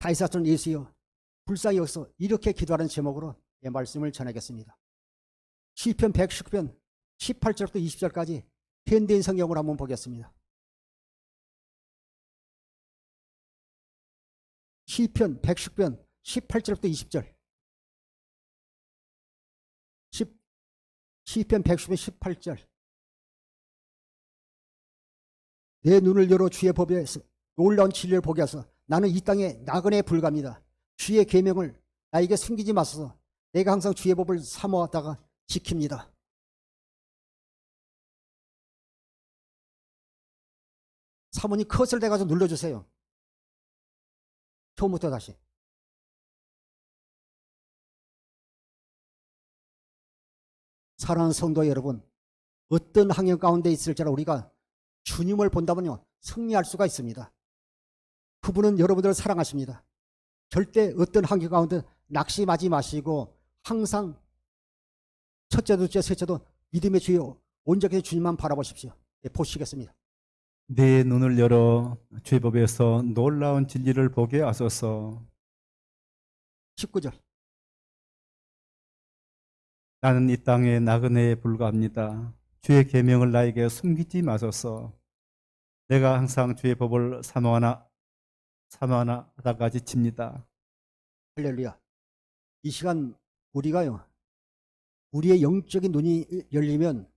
다이사촌 예수여 불쌍히 여기서 이렇게 기도하는 제목으로 내 말씀을 전하겠습니다. 시편 119편 18절부터 20절까지 현대인 성경으로 한번 보겠습니다. 시편 119편 18절부터 20절. 시편 119편 18절. 내 눈을 열어 주의 법에서 놀라운 진리를 보게 하소서. 나는 이 땅에 나그네에 불과합니다. 주의 계명을 나에게 숨기지 마소서. 내가 항상 주의 법을 사모하다가 지킵니다. 사모님 컷을 대가지고 눌러주세요. 처음부터 다시. 사랑하는 성도 여러분, 어떤 환경 가운데 있을지라 우리가 주님을 본다면요 승리할 수가 있습니다. 그분은 여러분들을 사랑하십니다. 절대 어떤 환경 가운데 낙심하지 마시고 항상 첫째, 둘째, 셋째도 믿음의 주여 온전히 주님만 바라보십시오. 네, 보시겠습니다. 내 눈을 열어 주의 법에서 놀라운 진리를 보게 하소서. 19절. 나는 이 땅에 나그네에 불과합니다. 주의 계명을 나에게 숨기지 마소서. 내가 항상 주의 법을 사모하다가 지칩니다. 할렐루야. 이 시간 우리가요 우리의 영적인 눈이 열리면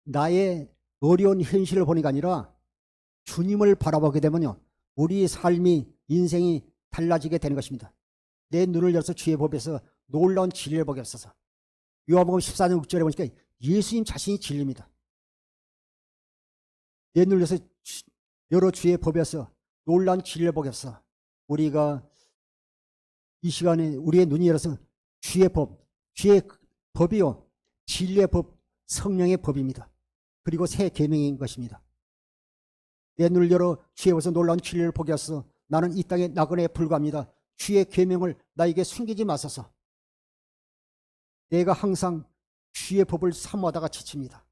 나의 어려운 현실을 보는 게 아니라 주님을 바라보게 되면요 우리 삶이 인생이 달라지게 되는 것입니다. 내 눈을 열어서 주의 법에서 놀라운 진리를 보게 하소서. 요한복음 14장 6절에 보니까 예수님 자신이 진리입니다. 내 눈을 열어 주의 법에서 놀라운 진리를 보게 하소서. 우리가 이 시간에 우리의 눈이 열어서 주의 법이요 진리의 법, 성령의 법입니다. 그리고 새 계명인 것입니다. 내 눈을 열어 주의 법에서 놀라운 진리를 보게 하소서. 나는 이 땅에 나그네에 불과합니다. 주의 계명을 나에게 숨기지 마소서. 내가 항상 주의 법을 사모하다가 지칩니다.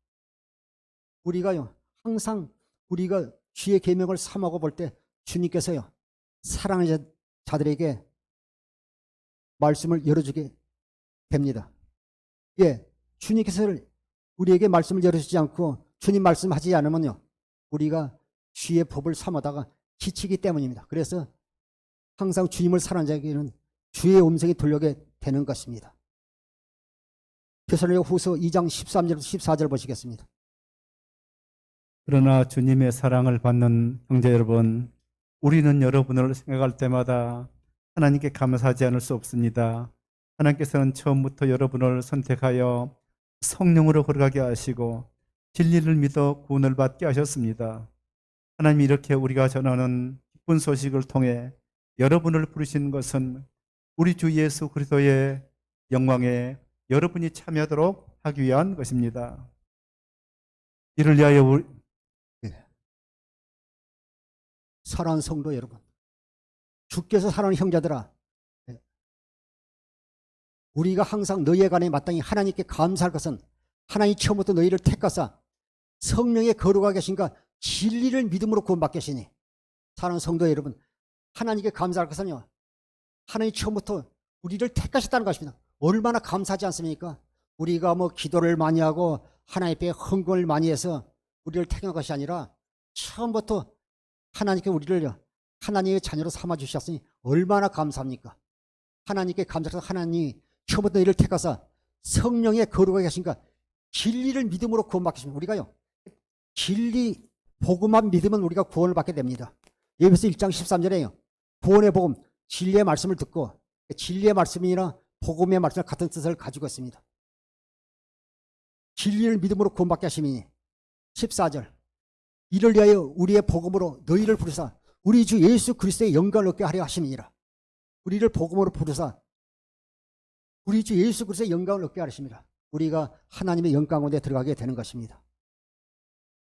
우리가요 항상 우리가 주의 계명을 사모하고 볼 때 주님께서요 사랑하는 자들에게 말씀을 열어주게 됩니다. 예, 주님께서 우리에게 말씀을 열어주지 않고 주님 말씀하지 않으면요 우리가 주의 법을 사모하다가 지치기 때문입니다. 그래서 항상 주님을 사랑하는 자에게는 주의 음성이 들려오게 되는 것입니다. 데살로니가 후서 2장 13절부터 14절 보시겠습니다. 그러나 주님의 사랑을 받는 형제 여러분, 우리는 여러분을 생각할 때마다 하나님께 감사하지 않을 수 없습니다. 하나님께서는 처음부터 여러분을 선택하여 성령으로 걸어가게 하시고 진리를 믿어 구원을 받게 하셨습니다. 하나님이 이렇게 우리가 전하는 기쁜 소식을 통해 여러분을 부르신 것은 우리 주 예수 그리스도의 영광에 여러분이 참여하도록 하기 위한 것입니다. 이를 위하여 사랑하는 성도 여러분, 주께서 사랑하는 형제들아, 우리가 항상 너희에 관해 마땅히 하나님께 감사할 것은 하나님이 처음부터 너희를 택하사 성령의 거룩하게 하신가 진리를 믿음으로 구원받게 하시니. 사랑하는 성도 여러분, 하나님께 감사할 것은요 하나님이 처음부터 우리를 택하셨다는 것입니다. 얼마나 감사하지 않습니까? 우리가 뭐 기도를 많이 하고 하나님께 헌금을 많이 해서 우리를 택한 것이 아니라 처음부터 하나님께 우리를 하나님의 자녀로 삼아주셨으니 얼마나 감사합니까? 하나님께 감사해서 하나님이 처음부터 너희를 택하사 성령의 거룩하게 하신가 진리를 믿음으로 구원받게 하십니다. 우리가요 진리 복음만 믿으면 우리가 구원을 받게 됩니다. 예배서 1장 13절에요 구원의 복음 진리의 말씀을 듣고, 진리의 말씀이나 복음의 말씀 같은 뜻을 가지고 있습니다. 진리를 믿음으로 구원받게 하시니 14절 이를 위하여 우리의 복음으로 너희를 부르사 우리 주 예수 그리스도의 영광을 얻게 하려 하심이니라. 우리를 복음으로 부르사 우리 주 예수 그리스도의 영광을 얻게 하십니다. 우리가 하나님의 영광 가운데 들어가게 되는 것입니다.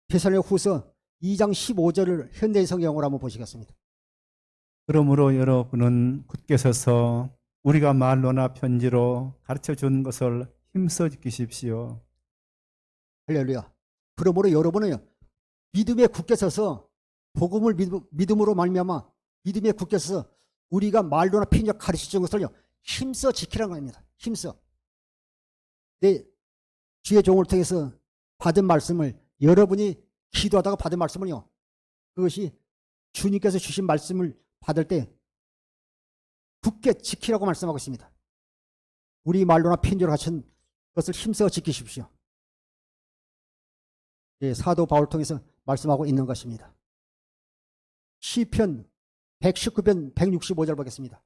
데살로니가 후서 2장 15절을 현대인 성경으로 한번 보시겠습니다. 그러므로 여러분은 굳게 서서 우리가 말로나 편지로 가르쳐준 것을 힘써 지키십시오. 할렐루야. 그러므로 여러분은요 믿음에 굳게 서서 복음을 믿음으로 말미암아 믿음에 굳게 서서 우리가 말로나 편지로 가르치는 것을요, 힘써 지키라는 겁니다. 힘써. 내 주의 종을 통해서 받은 말씀을, 여러분이 기도하다가 받은 말씀을요, 그것이 주님께서 주신 말씀을 받을 때 굳게 지키라고 말씀하고 있습니다. 우리 말로나 편지로 가르친 것을 힘써 지키십시오. 예, 사도 바울 통해서 말씀하고 있는 것입니다. 시편 119편 165절 보겠습니다.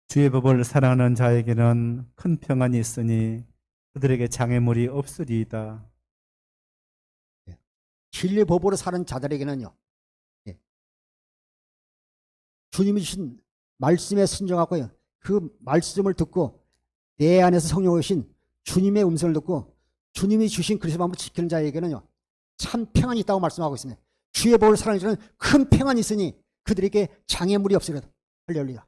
주의 법을 사랑하는 자에게는 큰 평안이 있으니 그들에게 장애물이 없으리이다. 진리 법으로 사는 자들에게는요, 예, 주님이 주신 말씀에 순종하고요, 그 말씀을 듣고 내 안에서 성령이 오신 주님의 음성을 듣고 주님이 주신 그리스도 마음을 지키는 자에게는요, 참 평안이 있다고 말씀하고 있습니다. 주의 법을 사랑하는 자는 큰 평안이 있으니 그들에게 장애물이 없으리라. 할렐루야.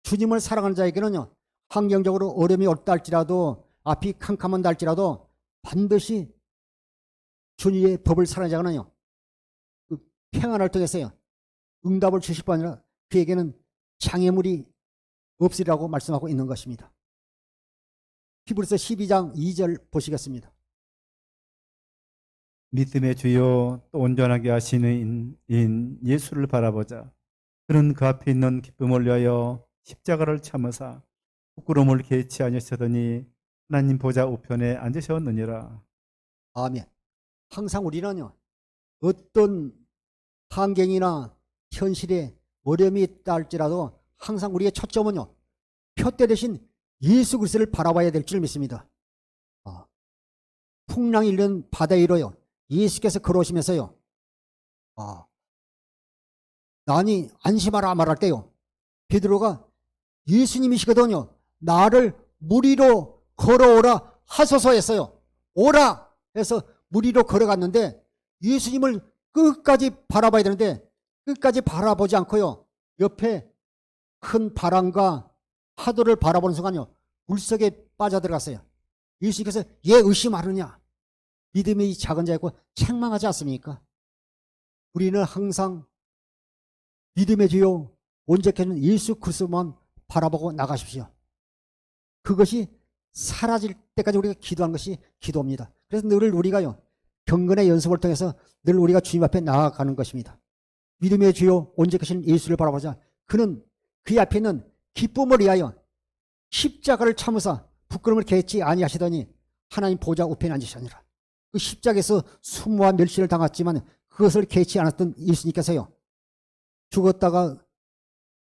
주님을 사랑하는 자에게는요, 환경적으로 어려움이 없다 할지라도, 앞이 캄캄한다 할지라도 반드시 주님의 법을 사랑하는 자는요, 그 평안을 통해서요, 응답을 주실 뿐 아니라 그에게는 장애물이 없으리라고 말씀하고 있는 것입니다. 히브리서 12장 2절 보시겠습니다. 믿음의 주요 또 온전하게 하시는 인 예수를 바라보자. 그는 그 앞에 있는 기쁨을 위하여 십자가를 참으사 부끄러움을 개치 아니하시더니 하나님 보좌 우편에 앉으셨느니라. 아멘. 항상 우리는요, 어떤 환경이나 현실에 어려움이 있다 할지라도 항상 우리의 초점은요, 표대 대신 예수 그리스도를 바라봐야 될 줄 믿습니다. 풍랑이 일는 바다 위로요, 예수께서 걸어오시면서요, 나니 안심하라 말할 때요, 베드로가 예수님이시거든요, 나를 물 위로 걸어오라 하소서 했어요. 오라 해서 물 위로 걸어갔는데 예수님을 끝까지 바라봐야 되는데 끝까지 바라보지 않고요, 옆에 큰 바람과 파도를 바라보는 순간요, 물속에 빠져들어갔어요. 예수님께서 얘 의심하느냐, 믿음이 작은 자였고 책망하지 않습니까? 우리는 항상 믿음의 주요 온전케는 예수 그리스도만 바라보고 나가십시오. 그것이 사라질 때까지 우리가 기도하는 것이 기도입니다. 그래서 늘 우리가요, 경건의 연습을 통해서 늘 우리가 주님 앞에 나아가는 것입니다. 믿음의 주요 온전케신 예수를 바라보자. 그는 그 앞에 있는 기쁨을 위하여 십자가를 참으사 부끄러움을 개치 아니하시더니 하나님 보좌 우편에 앉으시니라. 그 십자가에서 수모와 멸시를 당했지만 그것을 개치 않았던 예수님께서요, 죽었다가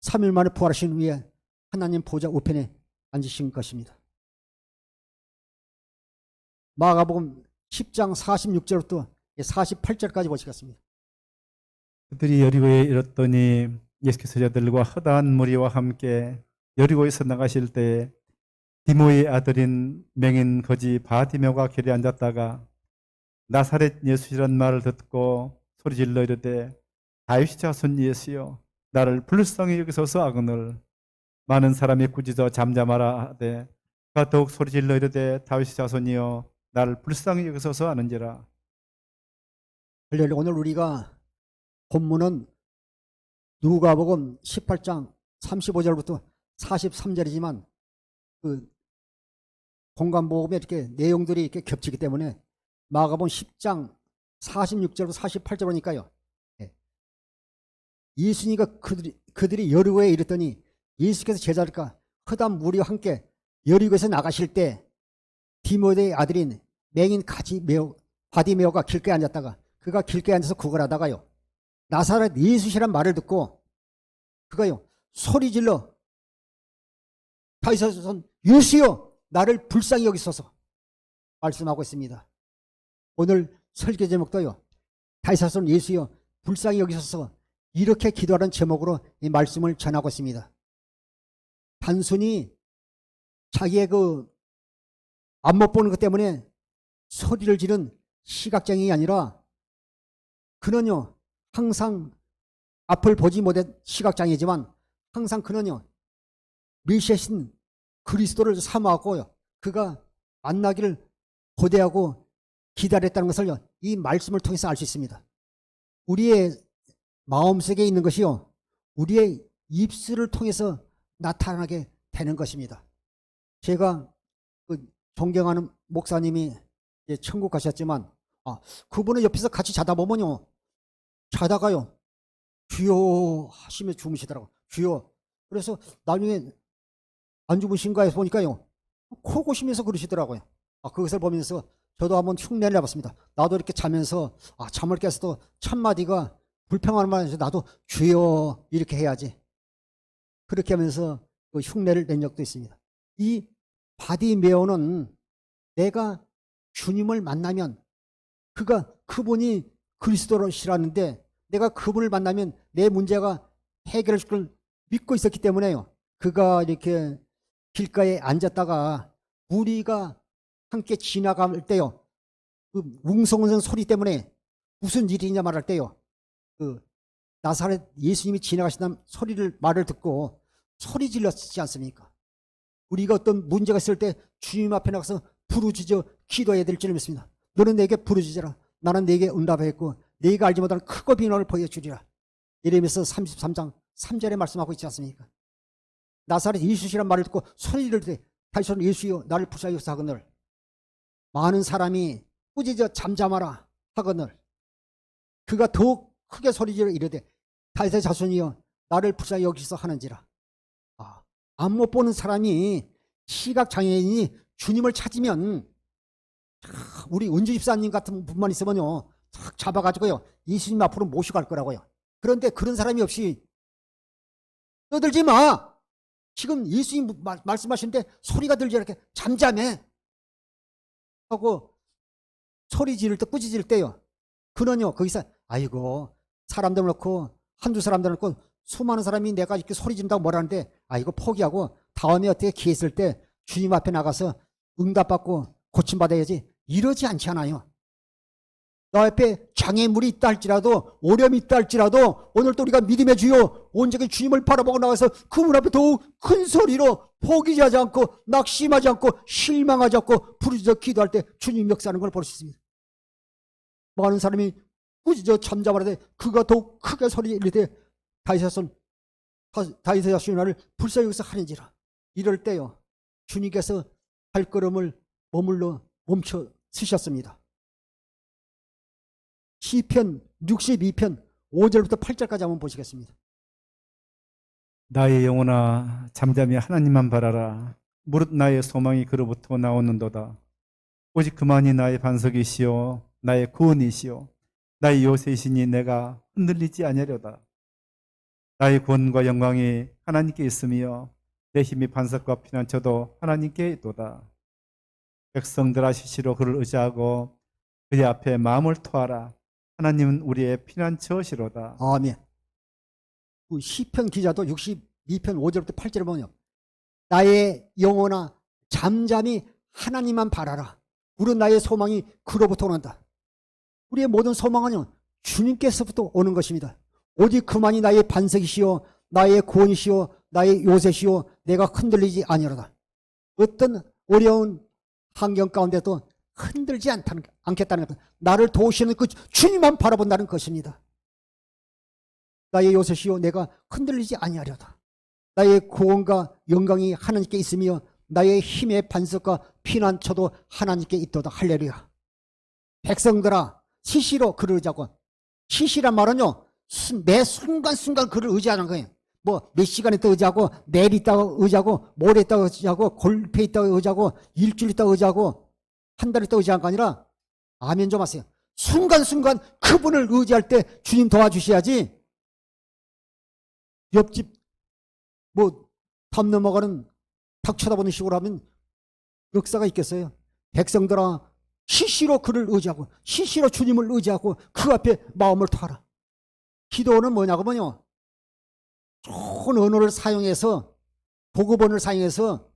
3일 만에 부활하신 후에 하나님 보좌 우편에 앉으신 것입니다. 마가복음 10장 46절부터 48절까지 보시겠습니다. 그들이 여리고에 이르렀더니 예수께서 저들과 허다한 무리와 함께 여리고에서 나가실 때 디모의 아들인 맹인 거지 바디메오가 길에 앉았다가 나사렛 예수시란 말을 듣고 소리질러 이르되 다윗 자손 예수여 나를 불쌍히 여기소서 하거늘 많은 사람이 꾸짖어 잠잠하라 하되 그가 더욱 소리질러 이르되 다윗 자손이여 나를 불쌍히 여기소서 하는지라. 오늘 우리가 본문은 누가복음 18장 35절부터 43절이지만 그 공간복음에 이렇게 내용들이 이렇게 겹치기 때문에 마가복음 10장 46절부터 48절 보니까요, 예수님과 그들이 여리고에 이르더니 예수께서 제자들과 허다한 무리와 함께 여리고에서 나가실 때 디모데의 아들인 맹인 바디메오가 길가에 앉았다가 그가 길가에 앉아서 구걸하다가요, 나사렛 예수시란 말을 듣고 그가요 소리질러 다윗 자손 예수여 나를 불쌍히 여기소서 말씀하고 있습니다. 오늘 설교 제목도요, 다윗 자손 예수여 불쌍히 여기소서 이렇게 기도하는 제목으로 이 말씀을 전하고 있습니다. 단순히 자기의 그 안 못 보는 것 때문에 소리를 지른 시각장애인이 아니라 그는요 항상 앞을 보지 못한 시각장애지만 항상 그는요 메시아신 그리스도를 사모하고요, 그가 만나기를 고대하고 기다렸다는 것을 이 말씀을 통해서 알 수 있습니다. 우리의 마음속에 있는 것이요 우리의 입술을 통해서 나타나게 되는 것입니다. 제가 그 존경하는 목사님이 이제 천국 가셨지만 그분은 옆에서 같이 자다 보면요, 자다가요 주여 하시며 주무시더라고. 주여. 그래서 나중에 안 주무신가 해서 보니까요 코 고시면서 그러시더라고요. 그것을 보면서 저도 한번 흉내를 내봤습니다. 나도 이렇게 자면서 잠을 깨서도 첫마디가 불평하는 말에서 나도 주여 이렇게 해야지. 그렇게 하면서 그 흉내를 낸 적도 있습니다. 이 바디메오는 내가 주님을 만나면 그분이 그리스도시라는데 내가 그분을 만나면 내 문제가 해결할 걸 믿고 있었기 때문에요. 그가 이렇게 길가에 앉았다가 무리가 함께 지나갈 때요, 그 웅성웅성 소리 때문에 무슨 일이냐 말할 때요, 그 나사렛 예수님이 지나가신다는 말을 듣고 소리 질렀지 않습니까? 우리가 어떤 문제가 있을 때 주님 앞에 나가서 부르짖어 기도해야 될 줄 믿습니다. 너는 내게 부르짖어라. 나는 내게 응답하였고 네가 알지 못하는 크고 비난을 보여주리라. 예레미야서 33장 3절에 말씀하고 있지 않습니까? 나사렛 예수시란 말을 듣고 소리를 내 다시는 예수여 나를 불쌍히 하거늘, 많은 사람이 꾸짖어 잠잠하라 하거늘, 그가 더욱 크게 소리지어 이르되 다윗의 자손이여 나를 불쌍히 여기서 하는지라. 안 못 보는 사람이 시각장애인이 주님을 찾으면 우리 은주 집사님 같은 분만 있으면요 탁 잡아가지고요 예수님 앞으로 모시고 갈 거라고요. 그런데 그런 사람이 없이 떠들지 마, 지금 예수님 말씀하시는데 소리가 들지 않게 잠잠해 하고 소리 지를 때 꾸짖을 때요, 그는요 거기서 아이고 사람들 놓고 한두 사람들 놓고 수많은 사람이 내가 이렇게 소리 지른다고 뭐라는데 이거 포기하고 다음에 어떻게 기회 있을 때 주님 앞에 나가서 응답받고 고침받아야지 이러지 않잖아요. 너 앞에 장애물이 있다 할지라도 오염이 있다 할지라도 오늘도 우리가 믿음의 주요 온전히 주님을 바라보고 나가서 그분 앞에 더욱 큰 소리로 포기하지 않고 낙심하지 않고 실망하지 않고 부르짖어 기도할 때 주님 역사하는 걸 볼 수 있습니다. 많은 사람이 꾸짖어 잠잠하되 그가 더욱 크게 소리 이르되 다윗의 자손이 나를 불쌍히 여기서 하는지라. 이럴 때요 주님께서 발걸음을 멈춰 쓰셨습니다. 시편 62편 5절부터 8절까지 한번 보시겠습니다. 나의 영혼아 잠잠히 하나님만 바라라. 무릇 나의 소망이 그로부터 나오는도다. 오직 그만이 나의 반석이시요 나의 구원이시요 나의 요새이시니 내가 흔들리지 아니하려다. 나의 구원과 영광이 하나님께 있으며 내 힘이 반석과 피난처도 하나님께 있도다. 백성들아 시시로 그를 의지하고 그의 앞에 마음을 토하라. 하나님은 우리의 피난처시로다. 아멘. 그 시편 기자도 62편 5절부터 8절에 보면요, 나의 영혼아 잠잠히 하나님만 바라라. 우리 나의 소망이 그로부터 오는다. 우리의 모든 소망은요 주님께서부터 오는 것입니다. 오직 그만이 나의 반석이시요 나의 구원이시요 나의 요새시요 내가 흔들리지 아니하로다. 어떤 어려운 환경 가운데도 흔들지 않겠다는 것, 나를 도우시는 그 주님만 바라본다는 것입니다. 나의 요새시요 내가 흔들리지 아니하려다. 나의 구원과 영광이 하나님께 있으며 나의 힘의 반석과 피난처도 하나님께 있도다. 할렐루야. 백성들아 시시로 그를 의지하고, 시시란 말은요 매 순간순간 그를 의지하는 거예요. 뭐 몇 시간 있다 의지하고 내일 있다가 의지하고 모레 있다가 의지하고 골패 있다가 의지하고 일주일 있다가 의지하고 한 달 있다가 의지한 거 아니라, 아멘 좀 하세요. 순간순간 그분을 의지할 때 주님 도와주셔야지. 옆집 뭐 담 넘어가는 닭 쳐다보는 식으로 하면 역사가 있겠어요? 백성들아 시시로 그를 의지하고 시시로 주님을 의지하고 그 앞에 마음을 토하라. 기도는 뭐냐고면요 좋은 언어를 사용해서 보급언을 사용해서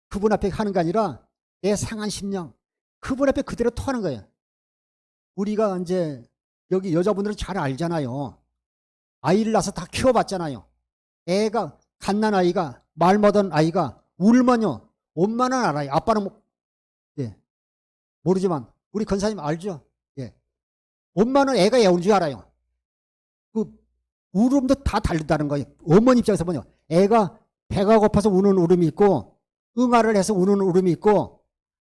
그분 앞에 하는 게 아니라 내 상한 심령 그분 앞에 그대로 토하는 거예요. 우리가 이제 여기 여자분들은 잘 알잖아요. 아이를 낳아서 다 키워봤잖아요. 애가 갓난아이가 말 못하는 아이가 울면요 엄마는 알아요. 아빠는 모르지만 우리 권사님 알죠? 엄마는 애가 애운 줄 알아요. 그 울음도 다 다르다는 거예요. 어머니 입장에서 보면 애가 배가 고파서 우는 울음이 있고 응아를 해서 우는 울음이 있고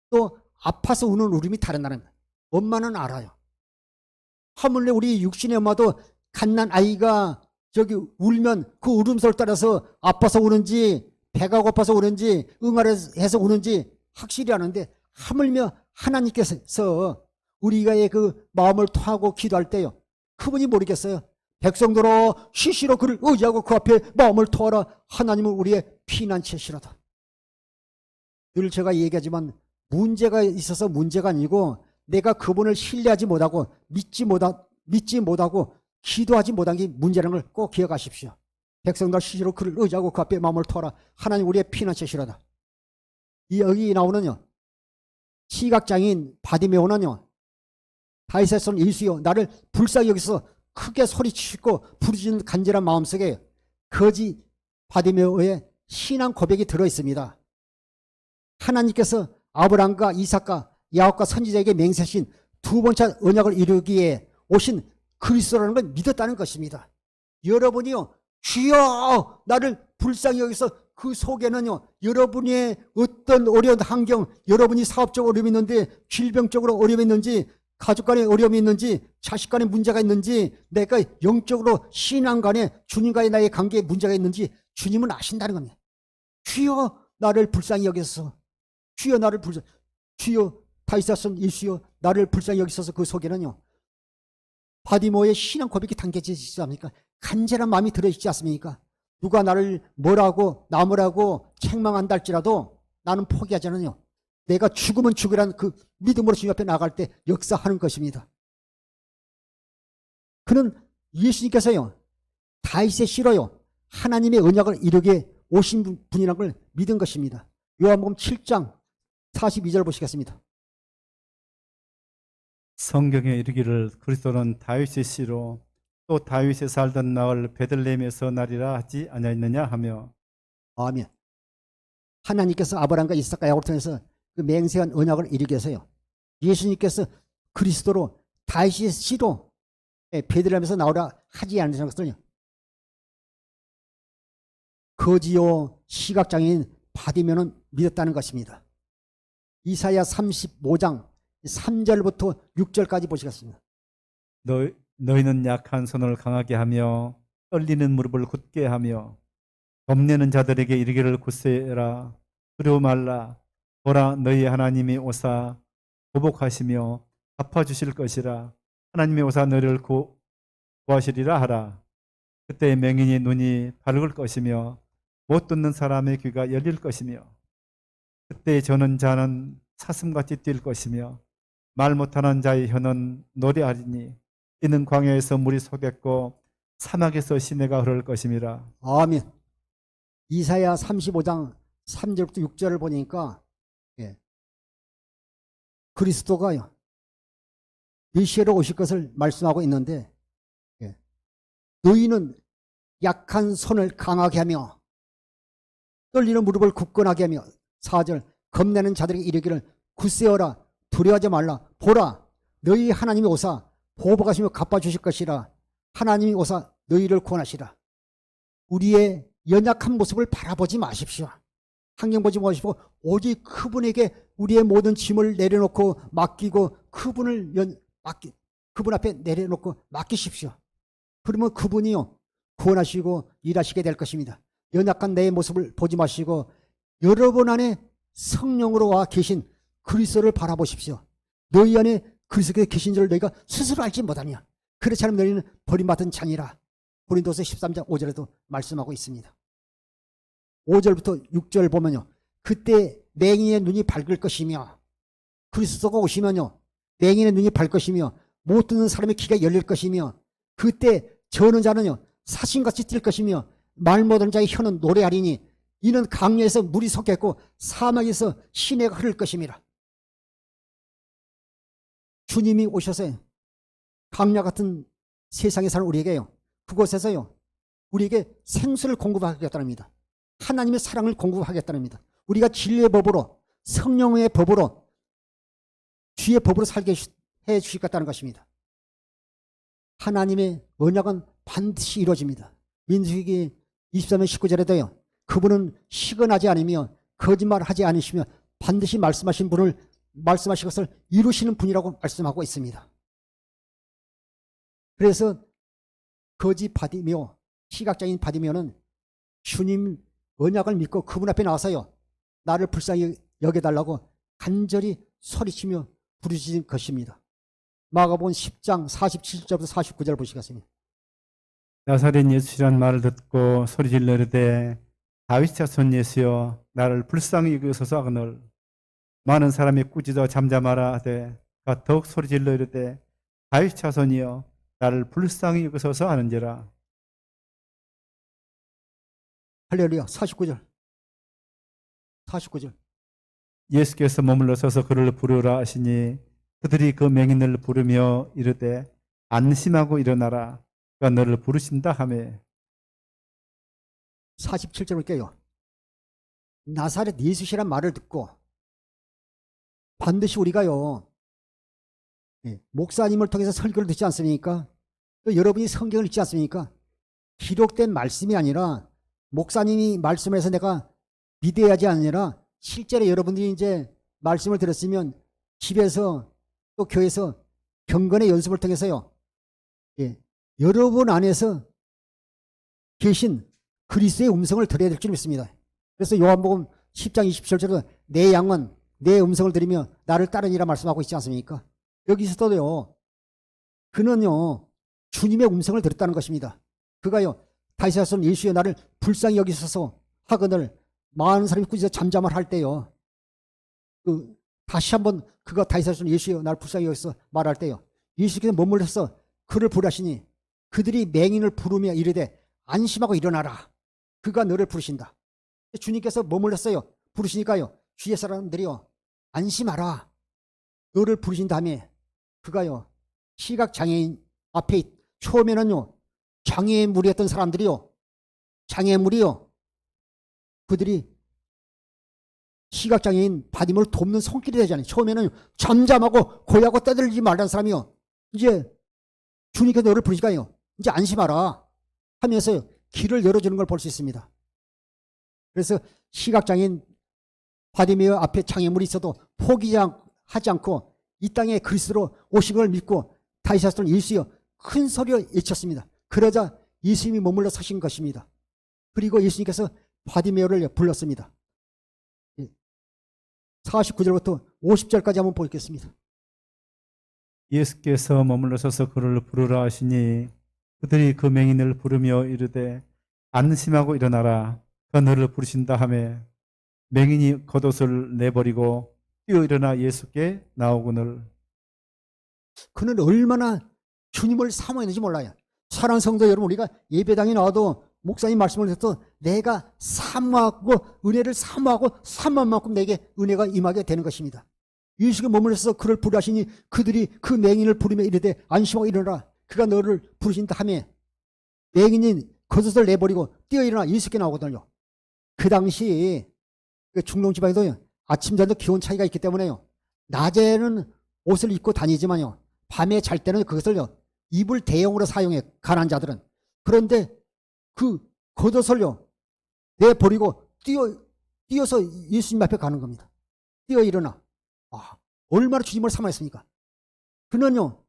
또 아파서 우는 울음이 다른다는 거예요. 엄마는 알아요. 하물며 우리 육신의 엄마도 갓난 아이가 저기 울면 그 울음소리를 따라서 아파서 우는지 배가 고파서 우는지 응아를 해서 우는지 확실히 아는데 하물며 하나님께서 우리가의 그 마음을 토하고 기도할 때요. 그분이 모르겠어요. 백성들아 시시로 그를 의지하고 그 앞에 마음을 토하라. 하나님은 우리의 피난처시로다. 늘 제가 얘기하지만 문제가 있어서 문제가 아니고 내가 그분을 신뢰하지 못하고 믿지 못하고 기도하지 못한 게 문제라는 걸 꼭 기억하십시오. 백성들 시시로 그를 의지하고 그 앞에 마음을 토하라. 하나님 우리의 피난처시로다. 여기 나오는요. 시각장애인 바디메오는요. 다윗의 손 일수여 나를 불쌍히 여기서 크게 소리치고 부르짖는 간절한 마음속에 거지 바디메오의 신앙 고백이 들어있습니다. 하나님께서 아브라함과 이삭과 야곱과 선지자에게 맹세하신 두 번째 언약을 이루기에 오신 그리스도라는 걸 믿었다는 것입니다. 여러분이요 주여 나를 불쌍히 여기서 그 속에는요 여러분의 어떤 어려운 환경, 여러분이 사업적으로 어려움이 있는데 질병적으로 어려움이 있는지 가족 간에 어려움이 있는지 자식 간에 문제가 있는지 내가 영적으로 신앙 간에 주님과의 나의 관계에 문제가 있는지 주님은 아신다는 겁니다. 주여 나를 불쌍히 여기소서. 주여 나를 불쌍히 주여 다윗의 손 일수여 나를 불쌍히 여기소서. 그 속에는요 바디모의 신앙 고백이 담겨져 있지 않습니까? 간절한 마음이 들어있지 않습니까? 누가 나를 뭐라고 나무라고 책망한다 할지라도 나는 포기하지 않으요. 내가 죽으면 죽으라는 그 믿음으로 주님 앞에 나갈 때 역사하는 것입니다. 그는 예수님께서요 다윗의 씨로요 하나님의 언약을 이루게 오신 분이라는 걸 믿은 것입니다. 요한복음 7장 42절 보시겠습니다. 성경에 이르기를 그리스도는 다윗의 씨로 또 다윗이 살던 나을 베들레헴에서 나리라 하지 아니하였느냐 하며. 아멘. 하나님께서 아브라함과 이삭과 야곱을 통해서 그 맹세한 언약을 이루게 해서요. 예수님께서 그리스도로 다윗의 씨로 베들레헴에서 나오라 하지 않는 것은요. 거지요 시각장애인 바디면은 믿었다는 것입니다. 이사야 35장 3절부터 6절까지 보시겠습니다. 너희는 약한 손을 강하게 하며 떨리는 무릎을 굳게 하며 겁내는 자들에게 이르기를 굳세라 두려워 말라. 보라 너희 하나님이 오사 보복하시며 갚아주실 것이라. 하나님이 오사 너희를 구하시리라 하라. 그때 맹인의 눈이 밝을 것이며 못 듣는 사람의 귀가 열릴 것이며 그때 저는 자는 사슴같이 뛸 것이며 말 못하는 자의 혀는 노래하리니 이는 광야에서 물이 솟겠고 사막에서 시내가 흐를 것임이라. 아멘. 이사야 35장 3절부터 6절을 보니까 그리스도가요 메시아로 오실 것을 말씀하고 있는데 너희는 약한 손을 강하게 하며 떨리는 무릎을 굳건하게 하며 4절 겁내는 자들에게 이르기를 굳세어라 두려워하지 말라. 보라 너희 하나님이 오사 보복하시며 갚아주실 것이라. 하나님이 오사 너희를 구원하시라. 우리의 연약한 모습을 바라보지 마십시오. 환경 보지 마시고 오직 그분에게 우리의 모든 짐을 내려놓고 맡기고 그분 앞에 내려놓고 맡기십시오. 그러면 그분이요 구원하시고 일하시게 될 것입니다. 연약한 내 모습을 보지 마시고 여러분 안에 성령으로 와 계신 그리스도를 바라보십시오. 너희 안에 그리스도께서 계신 줄 너희가 스스로 알지 못하냐. 그렇지 않으면 너희는 버림받은 창이라. 고린도서 13장 5절에도 말씀하고 있습니다. 5절부터 6절 보면요. 그때 맹인의 눈이 밝을 것이며 그리스도가 오시면요. 맹인의 눈이 밝을 것이며 못 듣는 사람의 귀가 열릴 것이며 그때 저는 자는요. 사신같이 뛸 것이며 말 못하는 자의 혀는 노래하리니 이는 강야에서 물이 솟겠고 사막에서 시내가 흐를 것임이라. 주님이 오셔서 강야 같은 세상에 사는 우리에게요. 그곳에서요. 우리에게 생수를 공급하겠다는 겁니다. 하나님의 사랑을 공급하겠다는 겁니다. 우리가 진리의 법으로 성령의 법으로 주의 법으로 살게 해 주시겠다는 것입니다. 하나님의 언약은 반드시 이루어집니다. 민수기 23년 19절에도요. 그분은 시건하지 않으며 거짓말하지 않으시며 반드시 말씀하신 것을 이루시는 분이라고 말씀하고 있습니다. 그래서 거지 바디메오, 시각장애인 바디메오는 주님 언약을 믿고 그분 앞에 나와서요. 나를 불쌍히 여겨달라고 간절히 소리치며 부르짖은 것입니다. 마가복음 10장 47절부터 49절 보시겠습니다. 나사렛 예수란 말을 듣고 소리질러 이르되 다윗 자손 예수여 나를 불쌍히 여기소서 하거늘 많은 사람이 꾸짖어 잠잠하라 하되 그가 더욱 소리질러 이르되 다윗 자손이여 나를 불쌍히 여기소서 하는지라. 할렐루야. 49절. 예수께서 머물러 서서 그를 부르라 하시니 그들이 그 맹인을 부르며 이르되 안심하고 일어나라 그가 너를 부르신다 하며. 47절 볼게요. 나사렛 예수시란 말을 듣고 반드시 우리가요. 목사님을 통해서 설교를 듣지 않습니까? 또 여러분이 성경을 읽지 않습니까? 기록된 말씀이 아니라 목사님이 말씀해서 내가 믿어야지 아니라 실제로 여러분들이 이제 말씀을 들었으면 집에서 또 교회에서 경건의 연습을 통해서요. 여러분 안에서 계신 그리스도의 음성을 들어야 될 줄 믿습니다. 그래서 요한복음 10장 27절에도 내 양은 내 음성을 들으며 나를 따르니라 말씀하고 있지 않습니까? 여기서도요. 그는요. 주님의 음성을 들었다는 것입니다. 그가요. 다윗의 자손 예수여 나를 불쌍히 여기소서 하거늘 많은 사람이 꾸짖어 잠잠을 할 때요. 다시 한번 그가 다윗의 자손 예수여 나를 불쌍히 여기소서 말할 때요. 예수께서 머물러서 그를 부르시니 그들이 맹인을 부르며 이르되 안심하고 일어나라. 그가 너를 부르신다. 주님께서 머물렀어요. 부르시니까요. 주위의 사람들이요. 안심하라. 너를 부르신 다음에 그가요. 시각장애인 앞에 처음에는요. 장애물이었던 사람들이요. 장애물이요. 그들이 시각장애인 바디모를 돕는 손길이 되잖아요. 처음에는 잠잠하고 고야고 떠들지 말라는 사람이요. 이제 주님께서 너를 부르시니까요. 이제 안심하라 하면서 길을 열어주는 걸 볼 수 있습니다. 그래서 시각장애인 바디메어 앞에 장애물이 있어도 포기하지 않고 이 땅에 그리스도로 오신 걸 믿고 다윗의 자손 예수여 큰 소리로 외쳤습니다. 그러자 예수님이 머물러 서신 것입니다. 그리고 예수님께서 바디메어를 불렀습니다. 49절부터 50절까지 한번 보겠습니다. 예수께서 머물러 서서 그를 부르라 하시니 그들이 그 맹인을 부르며 이르되 안심하고 일어나라 그가 너를 부르신다 하매 맹인이 겉옷을 내버리고 뛰어 일어나 예수께 나오거늘. 그는 얼마나 주님을 사모했는지 몰라요. 사랑하는 성도 여러분, 우리가 예배당에 나와도 목사님 말씀을 듣도 내가 사모하고 은혜를 사모하고 사모한 만큼 내게 은혜가 임하게 되는 것입니다. 예수가 머물러서 그를 부르시니 그들이 그 맹인을 부르며 이르되 안심하고 일어나라 그가 너를 부르신다 하며 맹인이 겉옷을 내버리고 뛰어 일어나 예수께 나오거든요. 그 당시 중동 지방에도 아침 저녁 기온 차이가 있기 때문에요. 낮에는 옷을 입고 다니지만요. 밤에 잘 때는 그것을요. 이불 대용으로 사용해 가난한 자들은. 그런데 그 겉옷을요. 내버리고 뛰어서 예수님 앞에 가는 겁니다. 뛰어 일어나. 얼마나 주님을 사모했습니까? 그는요.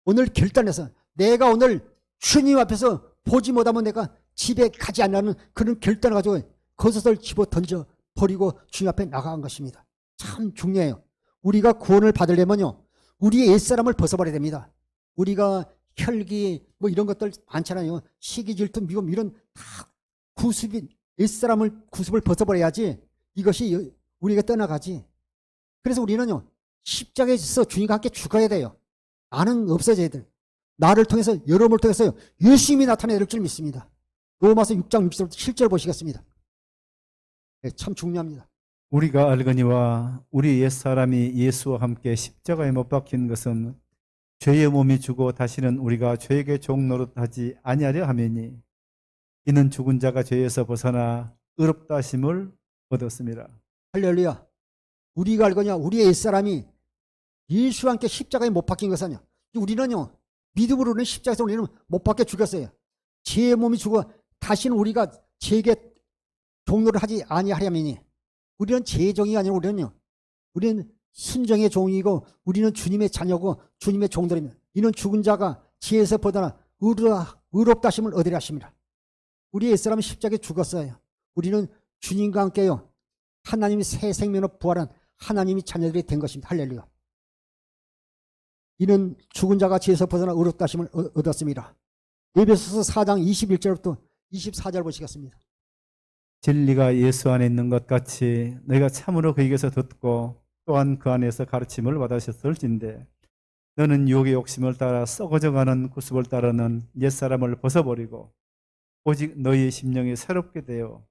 오늘 결단해서 내가 오늘 주님 앞에서 보지 못하면 내가 집에 가지 않는 그런 결단을 가지고 겉옷을 집어 던져 버리고 주님 앞에 나간 것입니다. 참 중요해요. 우리가 구원을 받으려면요. 우리의 옛사람을 벗어버려야 됩니다. 우리가 혈기 뭐 이런 것들 많잖아요. 시기 질투 미움 이런 다 옛사람을 구습을 벗어버려야지 이것이 우리가 떠나가지. 그래서 우리는요. 십자가에서 주님과 함께 죽어야 돼요. 나는 없어져야 돼. 나를 통해서 여러분을 통해서요. 예수님이 나타낼 줄 믿습니다. 로마서 6장 6절부터 7절 보시겠습니다. 네, 참 중요합니다. 우리가 알거니와 우리 옛사람이 예수와 함께 십자가에 못 박힌 것은 죄의 몸이 주고 다시는 우리가 죄에게 종노릇하지 아니하려 함이니 이는 죽은 자가 죄에서 벗어나 의롭다 하심을 얻었습니다. 할렐루야. 우리가 알거냐 우리의 옛사람이 예수와 함께 십자가에 못 박힌 것은요. 우리는요. 믿음으로는 십자가에서 우리는 못 박혀 죽였어요. 죄의 몸이 죽어 다시는 우리가 죄에게 종로를 하지 아니하려면이 우리는 죄의 종이 아니라 우리는 순정의 종이고 우리는 주님의 자녀고 주님의 종들입니다. 이는 죽은 자가 죄에서 벗어나 의롭다 하심을 얻으려 하십니다. 우리 옛사람은 십자가에 죽었어요. 우리는 주님과 함께요. 하나님이 새 생명으로 부활한 하나님이 자녀들이 된 것입니다. 할렐루야. 이는 죽은 자가 죄에서 벗어나 의롭다 하심을 얻었습니다. 에베소서 4장 21절부터 24절 보시겠습니다. 진리가 예수 안에 있는 것 같이 너희가 참으로 그에게서 듣고 또한 그 안에서 가르침을 받으셨을진데 너는 유혹의 욕심을 따라 썩어져가는 구습을 따르는 옛사람을 벗어버리고 오직 너희의 심령이 새롭게 되어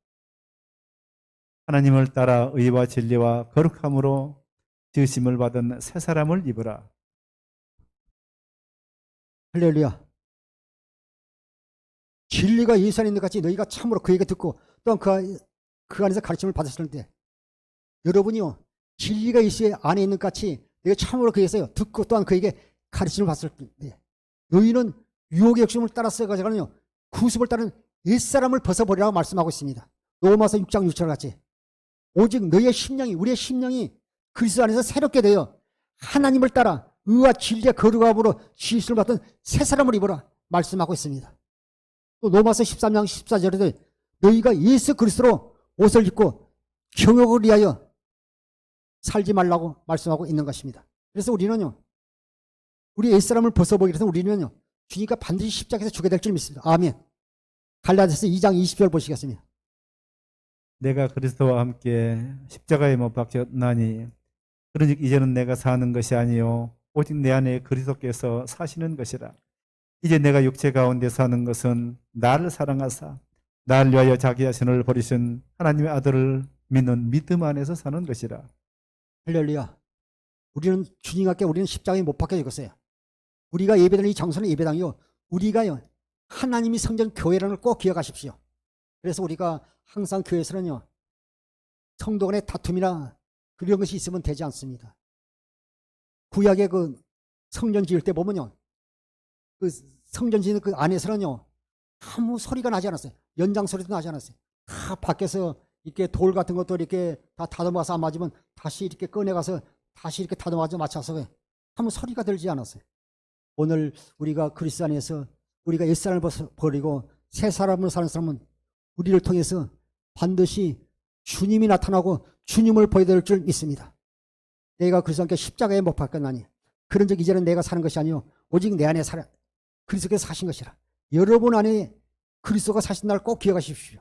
하나님을 따라 의와 진리와 거룩함으로 지으심을 받은 새 사람을 입으라. 할렐루야. 진리가 예수 안에 있는 것 같이 너희가 참으로 그에게 듣고 또한 그 안에서 가르침을 받았을 때 여러분이요 진리가 예수 안에 있는 것 같이 너희가 참으로 그에게서 듣고 또한 그에게 가르침을 받았을 때 너희는 유혹의 욕심을 따라서 가져가는요 구습을 따르는 옛사람을 벗어버리라고 말씀하고 있습니다. 로마서 6장 6절 같이 오직 너희의 심령이 우리의 심령이 그리스도 안에서 새롭게 되어 하나님을 따라 의와 진리의 거룩함으로 지으심을 받던 새 사람을 입어라 말씀하고 있습니다. 또 로마서 13장 14절에도 너희가 예수 그리스도로 옷을 입고 경욕을 위하여 살지 말라고 말씀하고 있는 것입니다. 그래서 우리는요 우리 옛사람을 벗어보기 위해서 우리는요 주니까 반드시 십자가에서 죽게 될 줄 믿습니다. 아멘. 갈라디아서 2장 20절 보시겠습니다. 내가 그리스도와 함께 십자가에 못 박혔나니 그러니 이제는 내가 사는 것이 아니요 오직 내 안에 그리스도께서 사시는 것이라. 이제 내가 육체 가운데 사는 것은 나를 사랑하사 나를 위하여 자기 자신을 버리신 하나님의 아들을 믿는 믿음 안에서 사는 것이라. 할렐루야. 우리는 주님과 함께 우리는 십자가에 못 박혀 죽었어요. 우리가 예배드리는 이 장소는 예배당이요. 우리가요 하나님이 성전 교회라는 걸 꼭 기억하십시오. 그래서 우리가 항상 교회에서는요 성도 간의 다툼이나 그런 것이 있으면 되지 않습니다. 구약의 그 성전 지을 때 보면요 그 성전 지는 그 안에서는요 아무 소리가 나지 않았어요. 연장 소리도 나지 않았어요. 다 밖에서 이렇게 돌 같은 것도 이렇게 다 다듬어서 안 맞으면 다시 이렇게 꺼내가서 다시 이렇게 다듬어서 맞춰서 아무 소리가 들지 않았어요. 오늘 우리가 그리스도 안에서 우리가 옛사람을 버리고 새 사람으로 사는 사람은 우리를 통해서 반드시 주님이 나타나고 주님을 보여드릴 줄 믿습니다. 내가 그리스도와 함께 십자가에 못 박혔나니 그런즉 이제는 내가 사는 것이 아니요 오직 내 안에 살아 그리스도께서 사신 것이라. 여러분 안에 그리스도가 사신 날 꼭 기억하십시오.